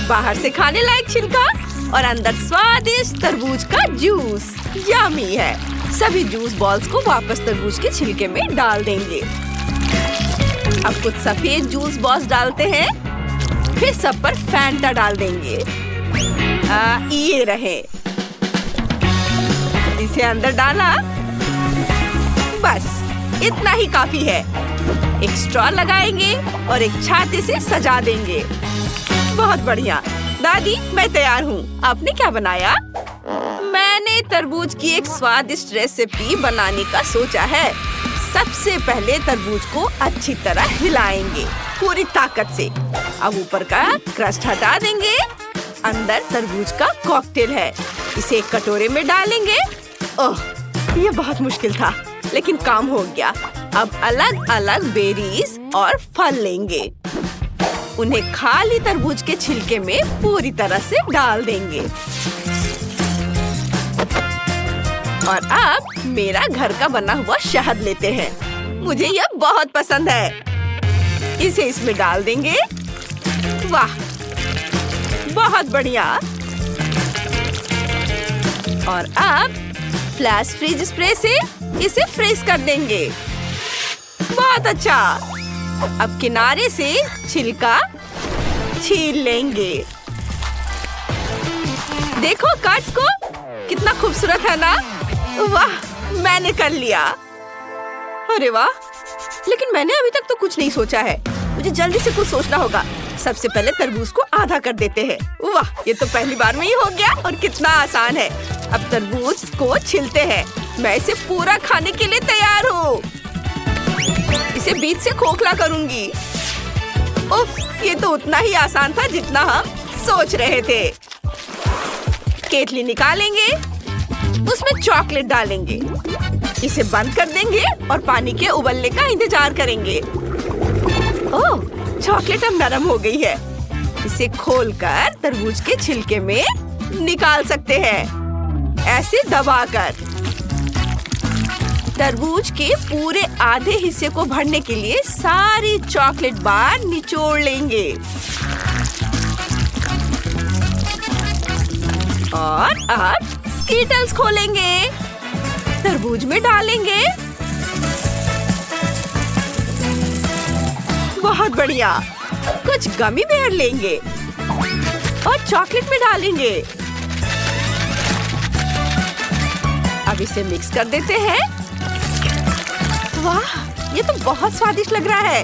Speaker 1: बाहर से खाने लायक छिलका और अंदर स्वादिष्ट तरबूज का जूस। यम्मी है। सभी जूस बॉल्स को वापस तरबूज के छिलके में डाल देंगे। अब कुछ सफेद जूस बॉल्स डालते हैं। फिर सब पर फैंटा डाल देंगे। ये रहे। इसे अंदर डाला। बस इतना ही काफी है। एक स्ट्रॉ लगाएंगे और एक छाते से सजा देंगे। बहुत बढ़िया। दादी, मैं तैयार हूँ। आपने क्या बनाया? मैंने तरबूज की एक स्वादिष्ट रेसिपी बनाने का सोचा है। सबसे पहले तरबूज को अच्छी तरह हिलाएंगे पूरी ताकत से। अब ऊपर का क्रस्ट हटा देंगे। अंदर तरबूज का कॉकटेल है। इसे एक कटोरे में डालेंगे। ओह, ये बहुत मुश्किल था, लेकिन काम हो गया। अब अलग अलग बेरीज और फल लेंगे। उन्हें खाली तरबूज के छिलके में पूरी तरह से डाल देंगे। और अब मेरा घर का बना हुआ शहद लेते हैं। मुझे यह बहुत पसंद है। इसे इसमें डाल देंगे। वाह, बहुत बढ़िया। और अब फ्लैश फ्रीज स्प्रे से इसे फ्रीज कर देंगे। बहुत अच्छा। अब किनारे से छिलका छील लेंगे। देखो कट्स को, कितना खूबसूरत है ना? वाह, मैंने कर लिया। अरे वाह, लेकिन मैंने अभी तक तो कुछ नहीं सोचा है। मुझे जल्दी से कुछ सोचना होगा। सबसे पहले तरबूज को आधा कर देते हैं। वाह, ये तो पहली बार में ही हो गया और कितना आसान है। अब तरबूज को छिलते हैं। मैं इसे पूरा खाने के लिए तैयार हूँ। इसे बीच से खोखला करूंगी। उफ, ये तो उतना ही आसान था जितना हम सोच रहे थे। केतली निकालेंगे, उसमें चॉकलेट डालेंगे, इसे बंद कर देंगे और पानी के उबलने का इंतजार करेंगे। ओह, चॉकलेट अब नरम हो गई है। इसे खोलकर तरबूज के छिलके में निकाल सकते हैं, ऐसे दबाकर। तरबूज के पूरे आधे हिस्से को भरने के लिए सारी चॉकलेट बार निचोड़ लेंगे और अब स्कीटल्स खोलेंगे, तरबूज में डालेंगे। बहुत बढ़िया। कुछ गमी बेर लेंगे और चॉकलेट में डालेंगे। अब इसे मिक्स कर देते हैं। वाह, ये तो बहुत स्वादिष्ट लग रहा है।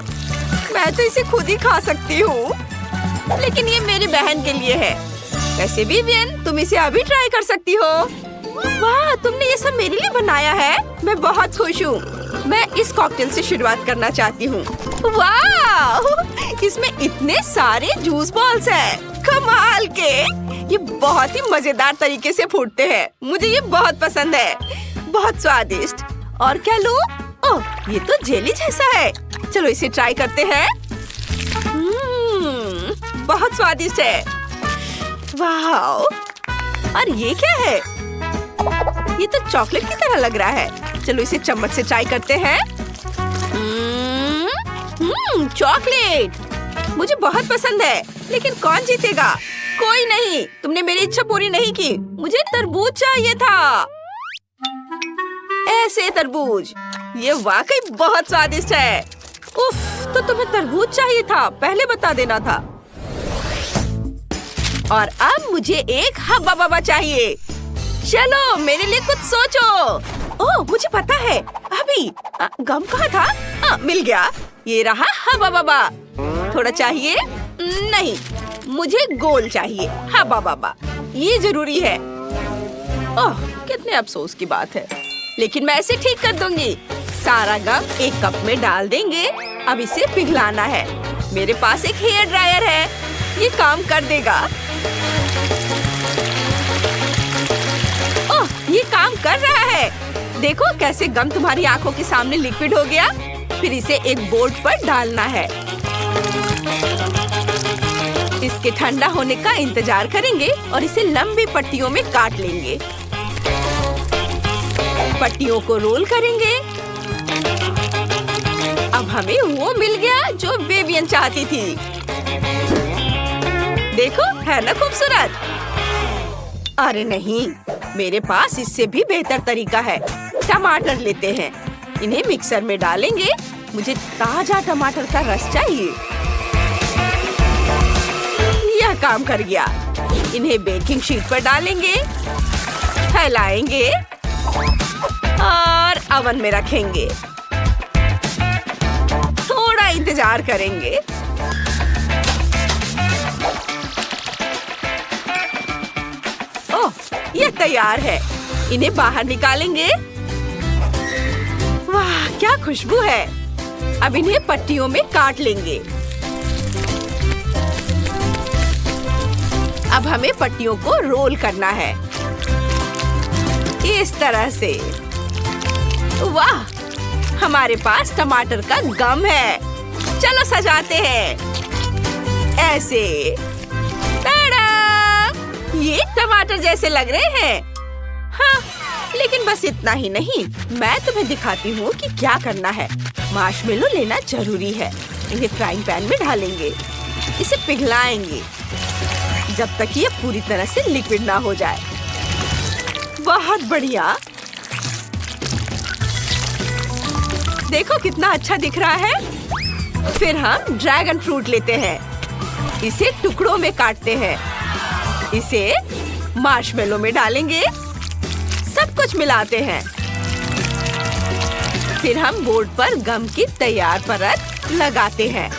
Speaker 1: मैं तो इसे खुद ही खा सकती हूँ, लेकिन ये मेरी बहन के लिए है। वैसे भी विवियन, तुम इसे अभी ट्राई कर सकती हो। वाह, तुमने ये सब मेरे लिए बनाया है। मैं बहुत खुश हूँ। मैं इस कॉकटेल से शुरुआत करना चाहती हूँ। वाह, इसमें इतने सारे जूस बॉल्स हैं। कमाल के। ये बहुत ही मजेदार तरीके से फूटते हैं। मुझे ये बहुत पसंद है। बहुत स्वादिष्ट। और क्या लूं? ओह, ये तो जेली जैसा है। चलो इसे ट्राई करते हैं। बहुत स्वादिष्ट है। वाह, और ये क्या है? ये तो चॉकलेट की तरह लग रहा है। चलो इसे चम्मच से ट्राई करते हैं। चॉकलेट मुझे बहुत पसंद है, लेकिन कौन जीतेगा? कोई नहीं, तुमने मेरी इच्छा पूरी नहीं की। मुझे तरबूज चाहिए था। ऐसे तरबूज, ये वाकई बहुत स्वादिष्ट है। उफ, तो तुम्हें तरबूज चाहिए था, पहले बता देना था। और अब मुझे एक हब्बा बब्बा चाहिए। चलो मेरे लिए कुछ सोचो। ओह, मुझे पता है। अभी गम कहाँ था? मिल गया। ये रहा हब्बा बब्बा। थोड़ा चाहिए? नहीं, मुझे गोल चाहिए। हब्बा बब्बा, ये जरूरी है। ओह, कितने अफसोस की बात है, लेकिन मैं इसे ठीक कर दूंगी। सारा गम एक कप में डाल देंगे। अब इसे पिघलाना है। मेरे पास एक हेयर ड्रायर है, ये काम कर देगा। ओह, ये काम कर रहा है। देखो कैसे गम तुम्हारी आंखों के सामने लिक्विड हो गया। फिर इसे एक बोर्ड पर डालना है। इसके ठंडा होने का इंतजार करेंगे और इसे लंबी पट्टियों में काट लेंगे। पट्टियों को रोल करेंगे। अब हमें वो मिल गया जो विवियन चाहती थी। देखो, है ना खूबसूरत? अरे नहीं, मेरे पास इससे भी बेहतर तरीका है। टमाटर लेते हैं, इन्हें मिक्सर में डालेंगे। मुझे ताजा टमाटर का रस चाहिए। यह काम कर गया। इन्हें बेकिंग शीट पर डालेंगे, फैलाएंगे और ओवन में रखेंगे। थोड़ा इंतजार करेंगे। ओह, यह तैयार है। इन्हें बाहर निकालेंगे। वाह, क्या खुशबू है। अब इन्हें पट्टियों में काट लेंगे। अब हमें पट्टियों को रोल करना है, इस तरह से। वाह, हमारे पास टमाटर का गम है। चलो सजाते हैं ऐसे। टाडा! ये टमाटर जैसे लग रहे हैं। हाँ, लेकिन बस इतना ही नहीं, मैं तुम्हें दिखाती हूँ कि क्या करना है। मार्शमेलो लेना जरूरी है। इन्हें फ्राइंग पैन में डालेंगे, इसे पिघलाएंगे जब तक ये पूरी तरह से लिक्विड ना हो जाए। बहुत बढ़िया। देखो कितना अच्छा दिख रहा है। फिर हम ड्रैगन फ्रूट लेते हैं, इसे टुकड़ों में काटते हैं, इसे मार्शमेलो में डालेंगे, सब कुछ मिलाते हैं, फिर हम बोर्ड पर गम की तैयार परत लगाते हैं।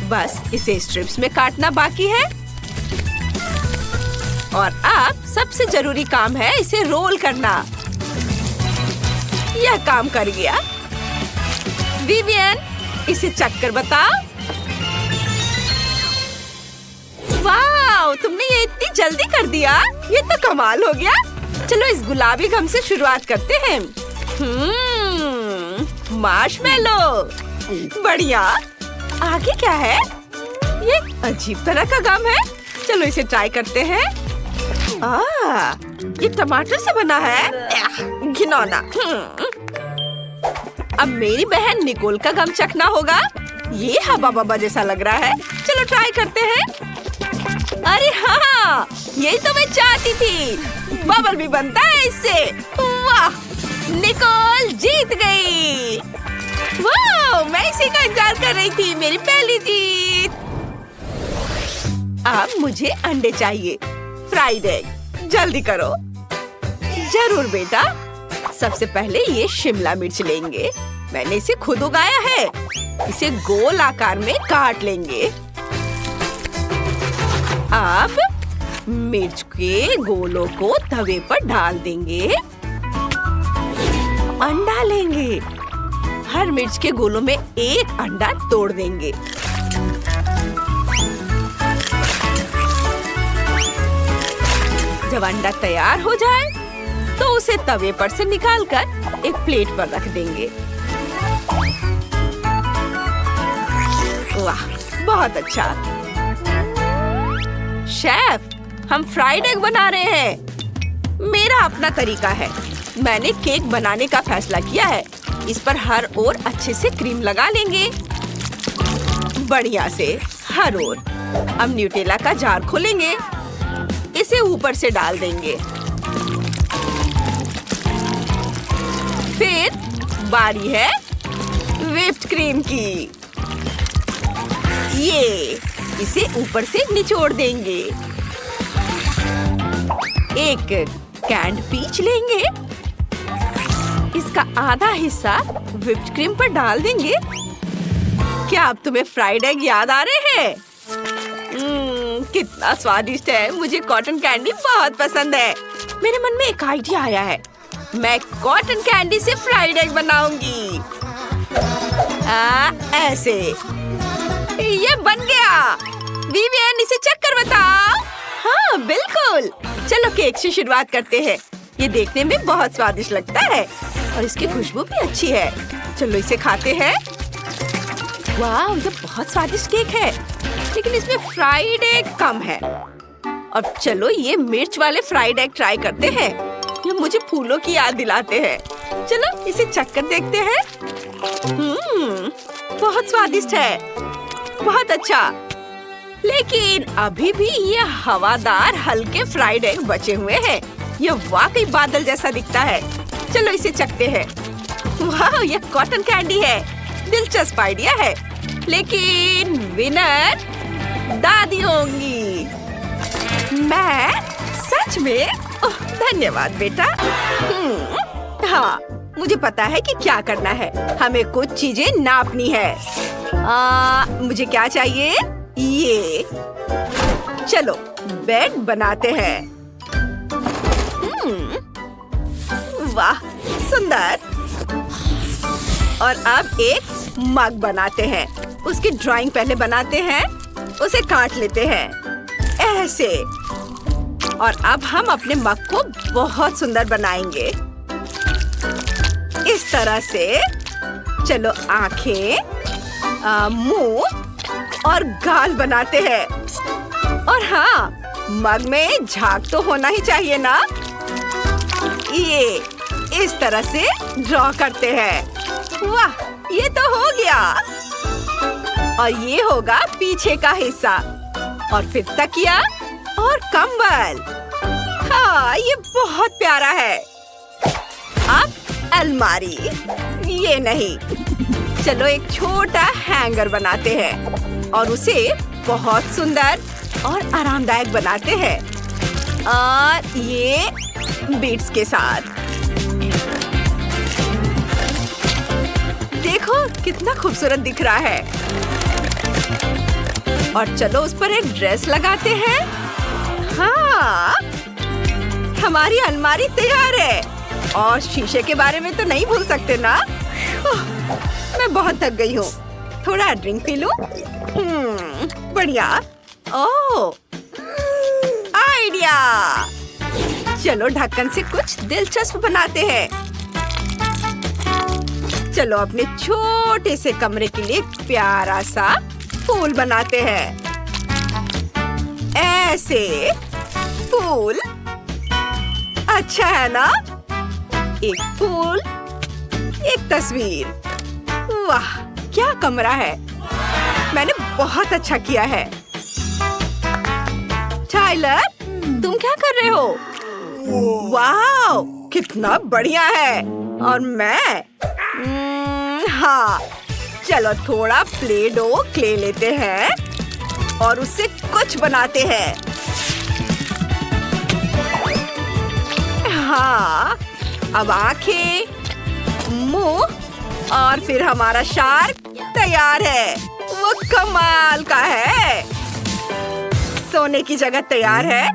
Speaker 1: बस इसे स्ट्रिप्स में काटना बाकी है। और अब सबसे जरूरी काम है इसे रोल करना। यह काम कर गया। विवियन, इसे चक्कर बता। वाह, तुमने ये इतनी जल्दी कर दिया। ये तो कमाल हो गया। चलो इस गुलाबी गम से शुरुआत करते हैं। मार्शमेलो, बढ़िया। आगे क्या है? ये अजीब तरह का गम है। चलो इसे ट्राई करते हैं। ये टमाटर से बना है। घिनौना। अब मेरी बहन निकोल का गम चखना होगा। ये हवा बबा जैसा लग रहा है। चलो ट्राई करते हैं। अरे हाँ, यही तो मैं चाहती थी। बबल भी बनता है इससे। वाह, निकोल जीत गई। वाह, मैं इसी का इंतजार कर रही थी। मेरी पहली जीत। अब मुझे अंडे चाहिए। फ्राइड एग, जल्दी करो। जरूर बेटा। सबसे पहले ये शिमला मिर्च लेंगे। मैंने इसे खुद उगाया है। इसे गोल आकार में काट लेंगे। अब मिर्च के गोलों को तवे पर डाल देंगे। अंडा लेंगे। हर मिर्च के गोलों में एक अंडा तोड़ देंगे। जब अंडा तैयार हो जाए तो उसे तवे पर से निकालकर एक प्लेट पर रख देंगे। वाह, बहुत अच्छा। शेफ, हम फ्राइड एग बना रहे हैं। मेरा अपना तरीका है। मैंने केक बनाने का फैसला किया है। इस पर हर ओर अच्छे से क्रीम लगा लेंगे। बढ़िया से हर ओर। अब न्यूटेला का जार खोलेंगे। इसे ऊपर से डाल देंगे। फिर बारी है व्हिप्ड क्रीम की। ये इसे ऊपर से निचोड़ देंगे। एक कैंड पीच लेंगे। इसका आधा हिस्सा व्हिप्ड क्रीम पर डाल देंगे। क्या अब तुम्हें फ्राइड एग याद आ रहे हैं? कितना स्वादिष्ट है। मुझे कॉटन कैंडी बहुत पसंद है। मेरे मन में एक आइडिया आया है। मैं कॉटन कैंडी से फ्राइड एग बनाऊंगी। ऐसे। ये बन गया। विवियन, इसे चेक कर बताओ। हाँ, बिल्कुल। चलो केक से शुरुआत करते हैं। ये देखने में बहुत स्वादिष्ट लगता है और इसकी खुशबू भी अच्छी है। चलो इसे खाते हैं। वाह, ये बहुत स्वादिष्ट केक है, लेकिन इसमें फ्राइड एग कम है। अब चलो ये मिर्च वाले फ्राइड एग ट्राई करते हैं। ये मुझे फूलों की याद दिलाते हैं। चलो इसे चखकर देखते हैं। बहुत स्वादिष्ट है। बहुत अच्छा। लेकिन अभी भी ये हवादार हल्के फ्राइड एग बचे हुए हैं। ये वाकई बादल जैसा दिखता है। चलो इसे चखते हैं। वाह, ये कॉटन कैंडी है। दिलचस्प आइडिया है, लेकिन विनर दादी होंगी। मैं सच में? ओह, धन्यवाद बेटा। हाँ, मुझे पता है कि क्या करना है। हमें कुछ चीजें नापनी है। मुझे क्या चाहिए? ये। चलो बेड बनाते हैं। वाह, सुंदर। और अब एक मग बनाते हैं। उसकी ड्राइंग पहले बनाते हैं। उसे काट लेते हैं ऐसे। और अब हम अपने मग को बहुत सुंदर बनाएंगे इस तरह से। चलो आंखें, मुंह और गाल बनाते हैं। और हाँ, मग में झाग तो होना ही चाहिए ना। ये इस तरह से ड्रॉ करते हैं। वाह, ये तो हो गया। और ये होगा पीछे का हिस्सा। और फिर तकिया और कंबल। हाँ, ये बहुत प्यारा है। अब अलमारी। ये नहीं। चलो एक छोटा हैंगर बनाते हैं और उसे बहुत सुंदर और आरामदायक बनाते हैं। और ये बीट्स के साथ। देखो कितना खूबसूरत दिख रहा है। और चलो उस पर एक ड्रेस लगाते हैं। हाँ, हमारी अलमारी तैयार है। और शीशे के बारे में तो नहीं भूल सकते ना। मैं बहुत थक गई हूँ, थोड़ा ड्रिंक पी लूं। बढ़िया। ओह, आइडिया। चलो ढक्कन से कुछ दिलचस्प बनाते हैं। चलो अपने छोटे से कमरे के लिए प्यारा सा फूल बनाते हैं। ऐसे फूल अच्छा है ना? एक फूल, एक तस्वीर। वाह, क्या कमरा है। मैंने बहुत अच्छा किया है। टाइलर, तुम क्या कर रहे हो? वाह, कितना बढ़िया है। और मैं हाँ, चलो थोड़ा प्ले डो क्ले लेते हैं और उससे कुछ बनाते हैं। हाँ, अब आंखें, मुंह और फिर हमारा शार्क तैयार है। वो कमाल का है। सोने की जगह तैयार है।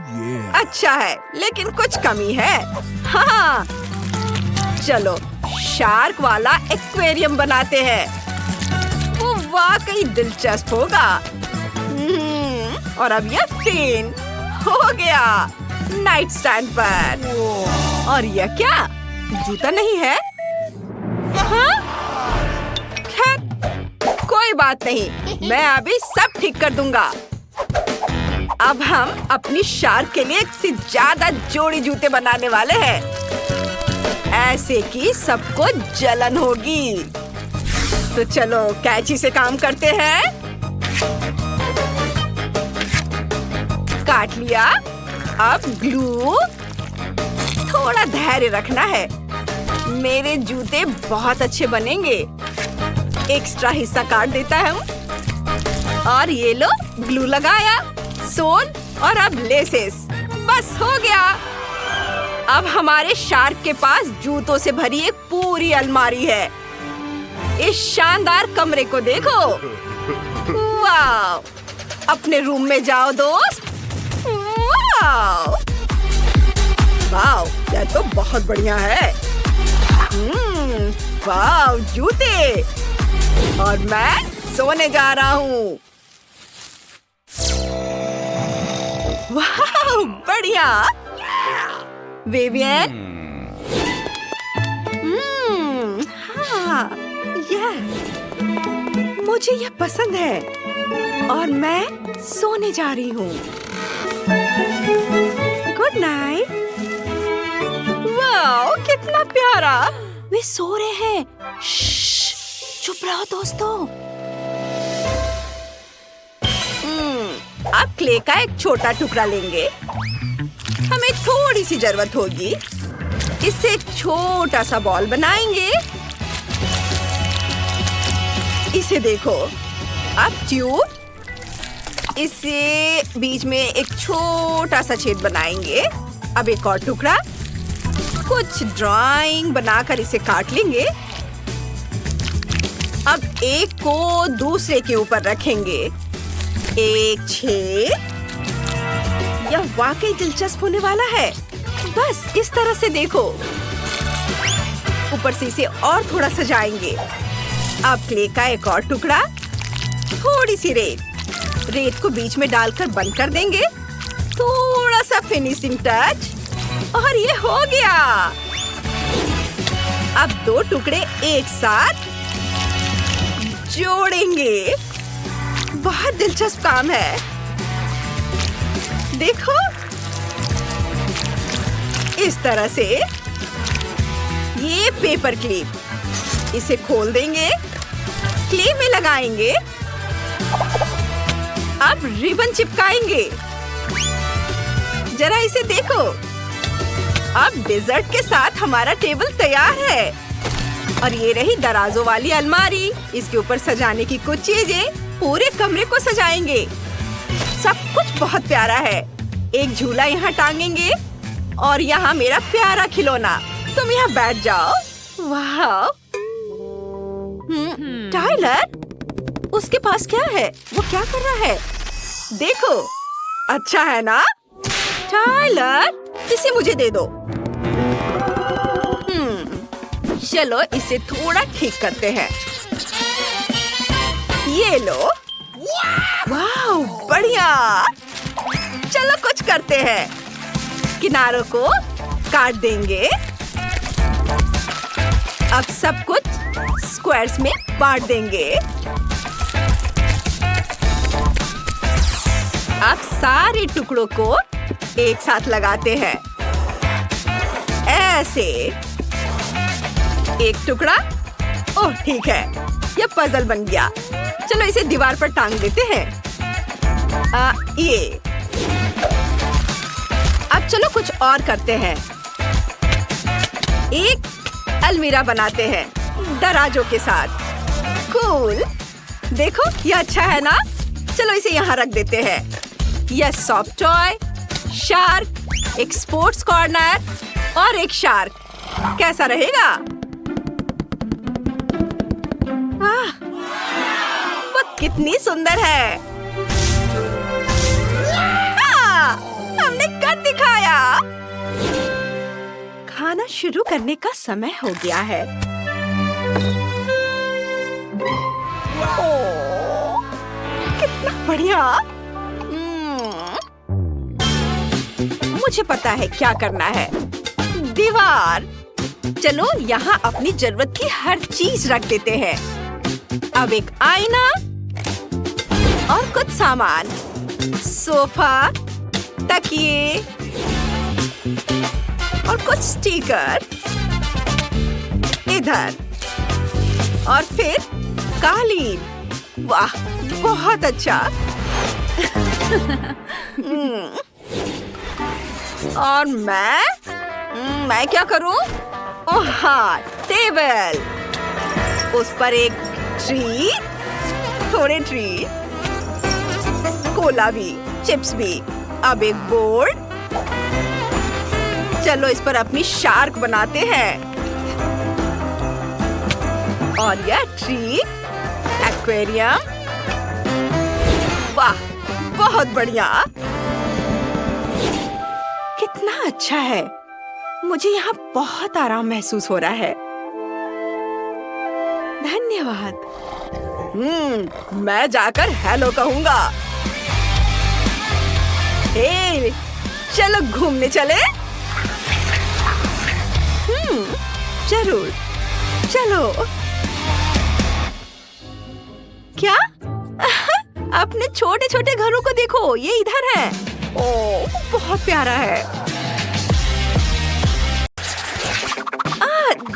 Speaker 1: अच्छा है, लेकिन कुछ कमी है। हाँ, चलो शार्क वाला एक्वेरियम बनाते हैं। वो वाकई दिलचस्प होगा। और अब यह फैन हो गया नाइट स्टैंड पर। और यह क्या, जूता नहीं है? हाँ? खैर कोई बात नहीं, मैं अभी सब ठीक कर दूंगा। अब हम अपनी शार्क के लिए एक से ज्यादा जोड़ी जूते बनाने वाले हैं, ऐसे कि सबको जलन होगी। तो चलो कैंची से काम करते हैं। काट लिया। अब ग्लू। थोड़ा धैर्य रखना है। मेरे जूते बहुत अच्छे बनेंगे। एक्स्ट्रा हिस्सा काट देता हूँ। और ये लो, ग्लू लगाया, सोल और अब लेसेस। बस हो गया। अब हमारे शार्क के पास जूतों से भरी एक पूरी अलमारी है। इस शानदार कमरे को देखो। वाह! अपने रूम में जाओ दोस्त। वाह! वाह! यह तो बहुत बढ़िया है। वाह! जूते। और मैं सोने जा रहा हूँ। वाह! बढ़िया। विवियन। हाँ, मुझे यह पसंद है। और मैं सोने जा रही हूँ। Good night. वाह, कितना प्यारा। वे सो रहे हैं। चुप रहो दोस्तों। अब क्ले का एक छोटा टुकड़ा लेंगे। हमें थोड़ी सी जरूरत होगी। इससे एक छोटा सा बॉल बनाएंगे। इसे देखो। अब ट्यूब। इसे बीच में एक छोटा सा छेद बनाएंगे। अब एक और टुकड़ा। कुछ ड्राइंग बनाकर इसे काट लेंगे। अब एक को दूसरे के ऊपर रखेंगे। एक छेद। यह वाकई दिलचस्प होने वाला है। बस इस तरह से देखो। ऊपर से इसे और थोड़ा सजाएंगे। अब क्ले का एक और टुकड़ा। थोड़ी सी रेत। रेत को बीच में डालकर बंद कर देंगे। थोड़ा सा फिनिशिंग टच। और ये हो गया। अब दो टुकड़े एक साथ जोड़ेंगे। बहुत दिलचस्प काम है। देखो, इस तरह से। ये पेपर क्लिप। इसे खोल देंगे। क्ले में लगाएंगे। अब रिबन चिपकाएंगे। जरा इसे देखो। अब डेजर्ट के साथ हमारा टेबल तैयार है। और ये रही दराजों वाली अलमारी। इसके ऊपर सजाने की कुछ चीजें पूरे कमरे को सजाएंगे। सब कुछ बहुत प्यारा है। एक झूला यहाँ टांगेंगे। और यहाँ मेरा प्यारा खिलौना। तुम यहाँ बैठ जाओ। वाह! टाइलर, उसके पास क्या है? वो क्या कर रहा है? देखो, अच्छा है ना? टाइलर, इसे मुझे दे दो। चलो इसे थोड़ा ठीक करते हैं। ये लो। वाह, बढ़िया। चलो कुछ करते हैं। किनारों को काट देंगे। अब सब कुछ स्क्वायर्स में बांट देंगे। अब सारे टुकड़ों को एक साथ लगाते हैं। ऐसे एक टुकड़ा। ओह, ठीक है, ये पजल बन गया। चलो इसे दीवार पर टांग देते हैं। ये। अब चलो कुछ और करते हैं। एक अलमीरा बनाते हैं दराजों के साथ। कूल। देखो, ये अच्छा है ना? चलो इसे यहाँ रख देते हैं। यह सॉफ्ट टॉय, शार्क, एक स्पोर्ट्स कॉर्नर और एक शार्क। कैसा रहेगा? वाह, वो कितनी सुंदर है। हाँ, हमने कर दिखाया। खाना शुरू करने का समय हो गया है। ओह, कितना बढ़िया। मुझे पता है क्या करना है। दीवार। चलो यहाँ अपनी जरूरत की हर चीज रख देते हैं। अब एक आईना और कुछ सामान। सोफा, तकिए और कुछ स्टिकर इधर, और फिर कालीन। वाह, बहुत अच्छा। और मैं क्या करूं? ओह हाँ, टेबल। उस पर एक ट्री, थोड़े ट्री, कोला भी, चिप्स भी। अब एक बोर्ड। चलो इस पर अपनी शार्क बनाते हैं। और यह ट्री, एक्वेरियम। वाह, बहुत बढ़िया। कितना अच्छा है। मुझे यहाँ बहुत आराम महसूस हो रहा है। धन्यवाद। मैं जाकर हेलो कहूँगा। हे, चलो घूमने चले। जरूर, चलो। क्या? अपने छोटे छोटे घरों को देखो, ये इधर है। ओह, बहुत प्यारा है।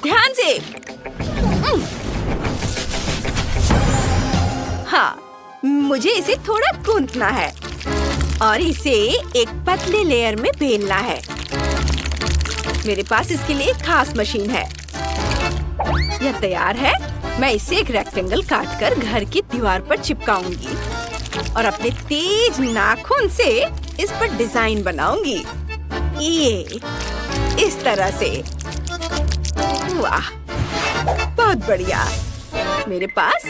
Speaker 1: ध्यान से। हाँ, मुझे इसे थोड़ा गूंथना है और इसे एक पतले लेयर में बेलना है। मेरे पास इसके लिए एक खास मशीन है। यह तैयार है। मैं इसे एक रेक्टेंगल काटकर घर की दीवार पर चिपकाऊंगी और अपने तेज नाखून से इस पर डिजाइन बनाऊंगी। ये इस तरह से। वाह, बहुत बढ़िया। मेरे पास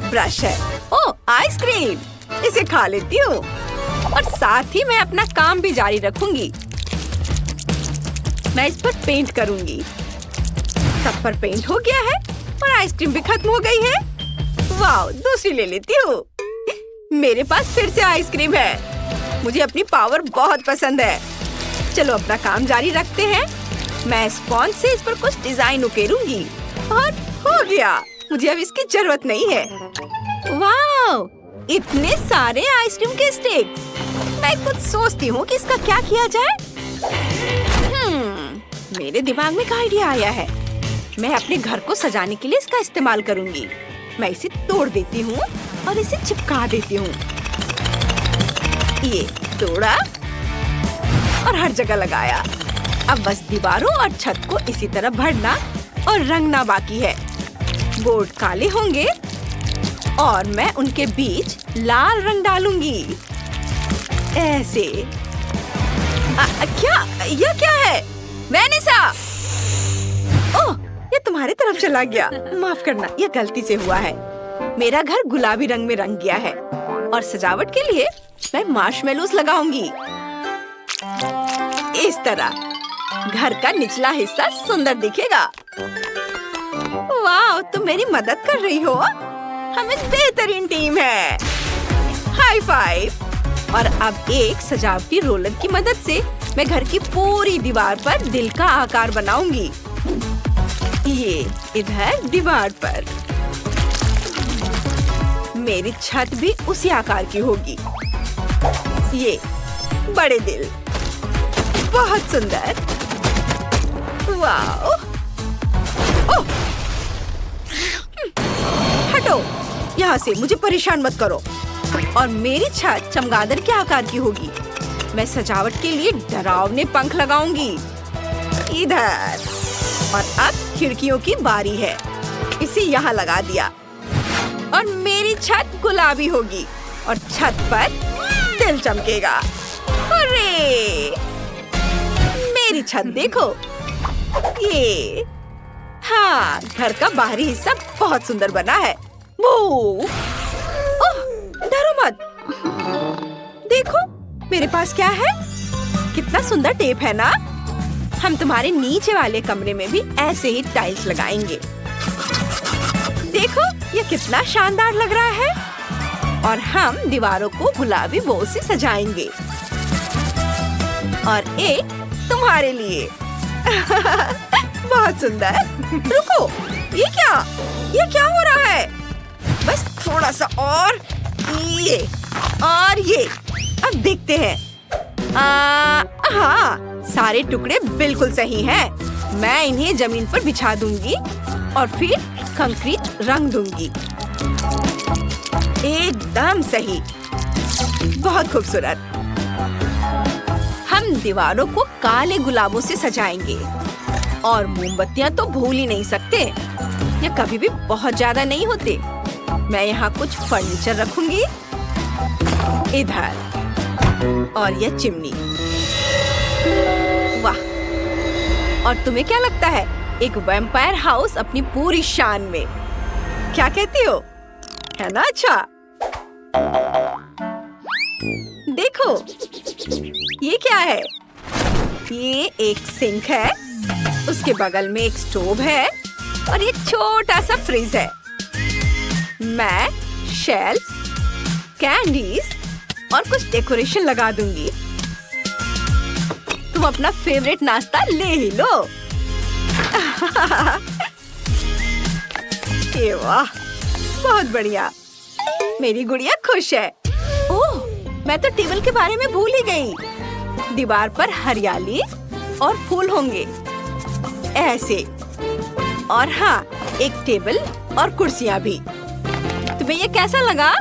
Speaker 1: ब्रश है। ओह, आइसक्रीम। इसे खा लेती हूँ और साथ ही मैं अपना काम भी जारी रखूंगी। मैं इस पर पेंट करूंगी। सब पर पेंट हो गया है और आइसक्रीम भी खत्म हो गई है। वाह, दूसरी ले लेती हूँ। मेरे पास फिर से आइसक्रीम है। मुझे अपनी पावर बहुत पसंद है। चलो अपना काम जारी रखते हैं। मैं स्पॉन्ज से इस पर कुछ डिजाइन उकेरूंगी और हो गया। मुझे अब इसकी जरूरत नहीं है। वाह, इतने सारे आइसक्रीम के स्टिक्स। मैं कुछ सोचती हूँ कि इसका क्या किया जाए। मेरे दिमाग में एक आइडिया आया है। मैं अपने घर को सजाने के लिए इसका इस्तेमाल करूंगी। मैं इसे तोड़ देती हूँ और इसे चिपका देती हूँ। ये तोड़ा और हर जगह लगाया। अब बस दीवारों और छत को इसी तरह भरना और रंगना बाकी है। बोर्ड काले होंगे और मैं उनके बीच लाल रंग डालूंगी। ऐसे। क्या? यह क्या है? वेनिसा! ओह, ये तुम्हारी तरफ चला गया। माफ करना, यह गलती से हुआ है। मेरा घर गुलाबी रंग में रंग गया है और सजावट के लिए मैं मार्शमेलोस लगाऊंगी। इस तरह घर का निचला हिस्सा सुंदर दिखेगा। वाह, तुम मेरी मदद कर रही हो। हम एक बेहतरीन टीम है। High five. और अब एक सजावटी रोलर की मदद से मैं घर की पूरी दीवार पर दिल का आकार बनाऊंगी। ये इधर दीवार पर। मेरी छत भी उसी आकार की होगी। ये बड़े दिल, बहुत सुंदर। वाह! ओह! हटो यहाँ से, मुझे परेशान मत करो। और मेरी छत चमगादड़ के आकार की होगी। मैं सजावट के लिए डरावने पंख लगाऊंगी। इधर। और अब खिड़कियों की बारी है। इसे यहाँ लगा दिया। और मेरी छत गुलाबी होगी और छत पर दिल चमकेगा। अरे! मेरी छत देखो। ये हाँ, घर का बाहरी हिस्सा बहुत सुंदर बना है। ओह, डरो मत। देखो मेरे पास क्या है। कितना सुंदर टेप है ना। हम तुम्हारे नीचे वाले कमरे में भी ऐसे ही टाइल्स लगाएंगे। देखो ये कितना शानदार लग रहा है। और हम दीवारों को गुलाबी बो से सजाएंगे। और एक तुम्हारे लिए। बहुत सुंदर। रुको, ये क्या हो रहा है? बस थोड़ा सा और ये अब देखते हैं। हाँ, सारे टुकड़े बिल्कुल सही हैं। मैं इन्हें जमीन पर बिछा दूंगी और फिर कंक्रीट रंग दूंगी। एकदम सही, बहुत खूबसूरत। हम दीवारों को काले गुलाबों से सजाएंगे। और मोमबत्तियां तो भूल ही नहीं सकते। ये कभी भी बहुत ज्यादा नहीं होते। मैं यहाँ कुछ फर्नीचर रखूंगी। इधर। और यह चिमनी। वाह! और तुम्हें क्या लगता है? एक वैम्पायर हाउस अपनी पूरी शान में। क्या कहती हो? है ना अच्छा? देखो, ये क्या है? ये एक सिंक है। उसके बगल में एक स्टोव है और एक छोटा सा फ्रिज है। मैं शेल्फ, कैंडीज और कुछ डेकोरेशन लगा दूंगी। तुम अपना फेवरेट नाश्ता ले ही लो। ये वाह, बहुत बढ़िया। मेरी गुड़िया खुश है। ओह, मैं तो टेबल के बारे में भूल ही गई। दीवार पर हरियाली और फूल होंगे ऐसे। और हाँ, एक टेबल और कुर्सियाँ भी। तुम्हें ये कैसा लगा?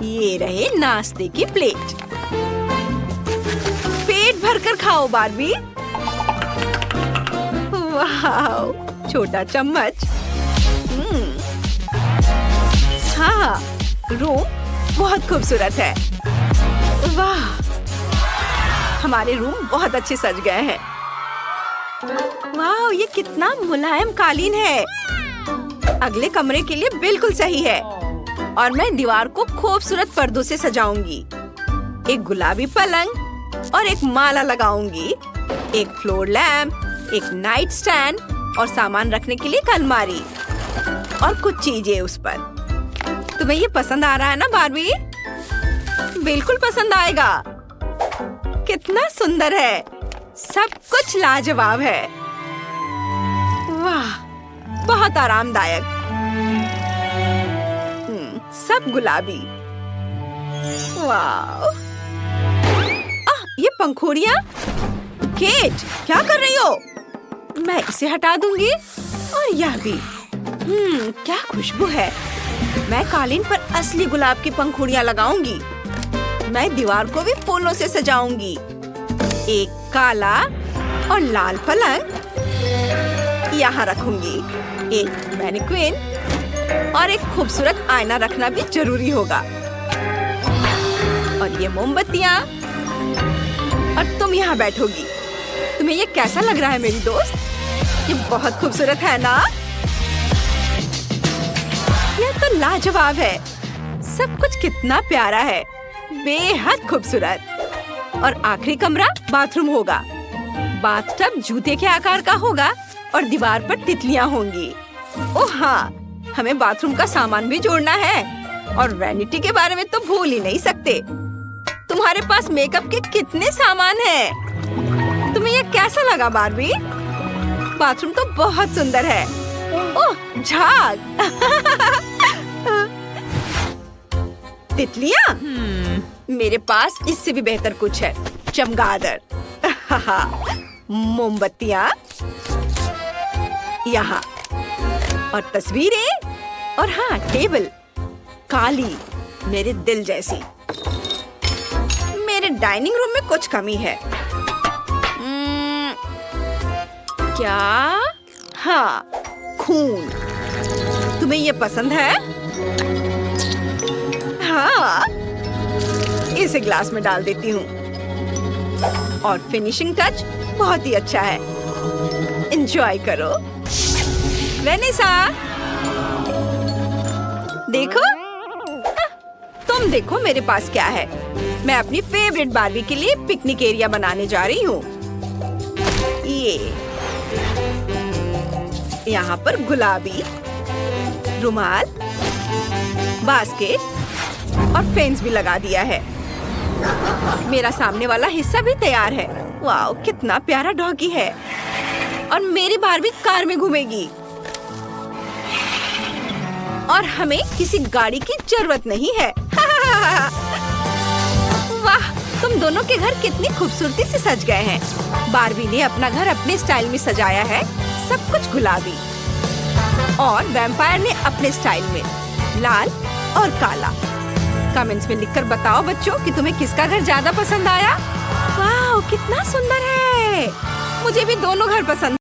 Speaker 1: ये रहे नाश्ते की प्लेट। पेट भरकर खाओ बार्बी। वाह, छोटा चम्मच। हाँ, रूम बहुत खूबसूरत है। वाह, हमारे रूम बहुत अच्छे सज गए हैं। वाह, ये कितना मुलायम कालीन है। अगले कमरे के लिए बिल्कुल सही है। और मैं दीवार को खूबसूरत पर्दों से सजाऊंगी। एक गुलाबी पलंग और एक माला लगाऊंगी। एक फ्लोर लैम्प, एक नाइट स्टैंड और सामान रखने के लिए एक अलमारी और कुछ चीजें उस पर। तुम्हें ये पसंद आ रहा है ना बार्बी? बिल्कुल पसंद आएगा। कितना सुंदर है। सब कुछ लाजवाब है। वाह, बहुत आरामदायक। सब गुलाबी। वाह, ये पंखुड़ियाँ। केट, क्या कर रही हो? मैं इसे हटा दूंगी और यह भी। क्या खुशबू है। मैं कालीन पर असली गुलाब की पंखुड़ियाँ लगाऊंगी। मैं दीवार को भी फूलों से सजाऊंगी। एक काला और लाल पलंग यहाँ रखूंगी। एक मैनीक्वीन और एक खूबसूरत आईना रखना भी जरूरी होगा। और ये मोमबत्तियाँ और तुम यहाँ बैठोगी। तुम्हें ये कैसा लग रहा है मेरी दोस्त? ये बहुत खूबसूरत है ना? यह तो लाजवाब है। सब कुछ कितना प्यारा है, बेहद खूबसूरत। और आखिरी कमरा बाथरूम होगा। बाथटब जूते के आकार का होगा और दीवार पर तितलियां होंगी। ओह हाँ, हमें बाथरूम का सामान भी जोड़ना है और वैनिटी के बारे में तो भूल ही नहीं सकते। तुम्हारे पास मेकअप के कितने सामान हैं? तुम्हें ये कैसा लगा बार्बी? बाथरूम तो बहुत सुंदर है। ओह झाग! तितलियां? मेरे पास इससे भी बेहतर कुछ है। चमगादड़, मोमबत्तियां यहाँ, और तस्वीरें, और हाँ टेबल, काली, मेरे दिल जैसी। मेरे डाइनिंग रूम में कुछ कमी है। क्या? हाँ, खून। तुम्हें ये पसंद है? हाँ, इसे ग्लास में डाल देती हूँ। और फिनिशिंग टच बहुत ही अच्छा है। एंजॉय करो। वेनिसा, देखो। तुम देखो मेरे पास क्या है। मैं अपनी फेवरेट बार्बी के लिए पिकनिक एरिया बनाने जा रही हूँ। ये यहाँ पर गुलाबी रुमाल, बास्केट और फेंस भी लगा दिया है। मेरा सामने वाला हिस्सा भी तैयार है। वाओ, कितना प्यारा डॉगी है। और मेरी बार्बी कार में घूमेगी और हमें किसी गाड़ी की जरूरत नहीं है। वाह, तुम दोनों के घर कितनी खूबसूरती से सज गए हैं। बार्बी ने अपना घर अपने स्टाइल में सजाया है, सब कुछ गुलाबी। और वैम्पायर ने अपने स्टाइल में लाल और काला। कमेंट्स में लिखकर बताओ बच्चों कि तुम्हें किसका घर ज्यादा पसंद आया। वाह, कितना सुंदर है। मुझे भी दोनों घर पसंद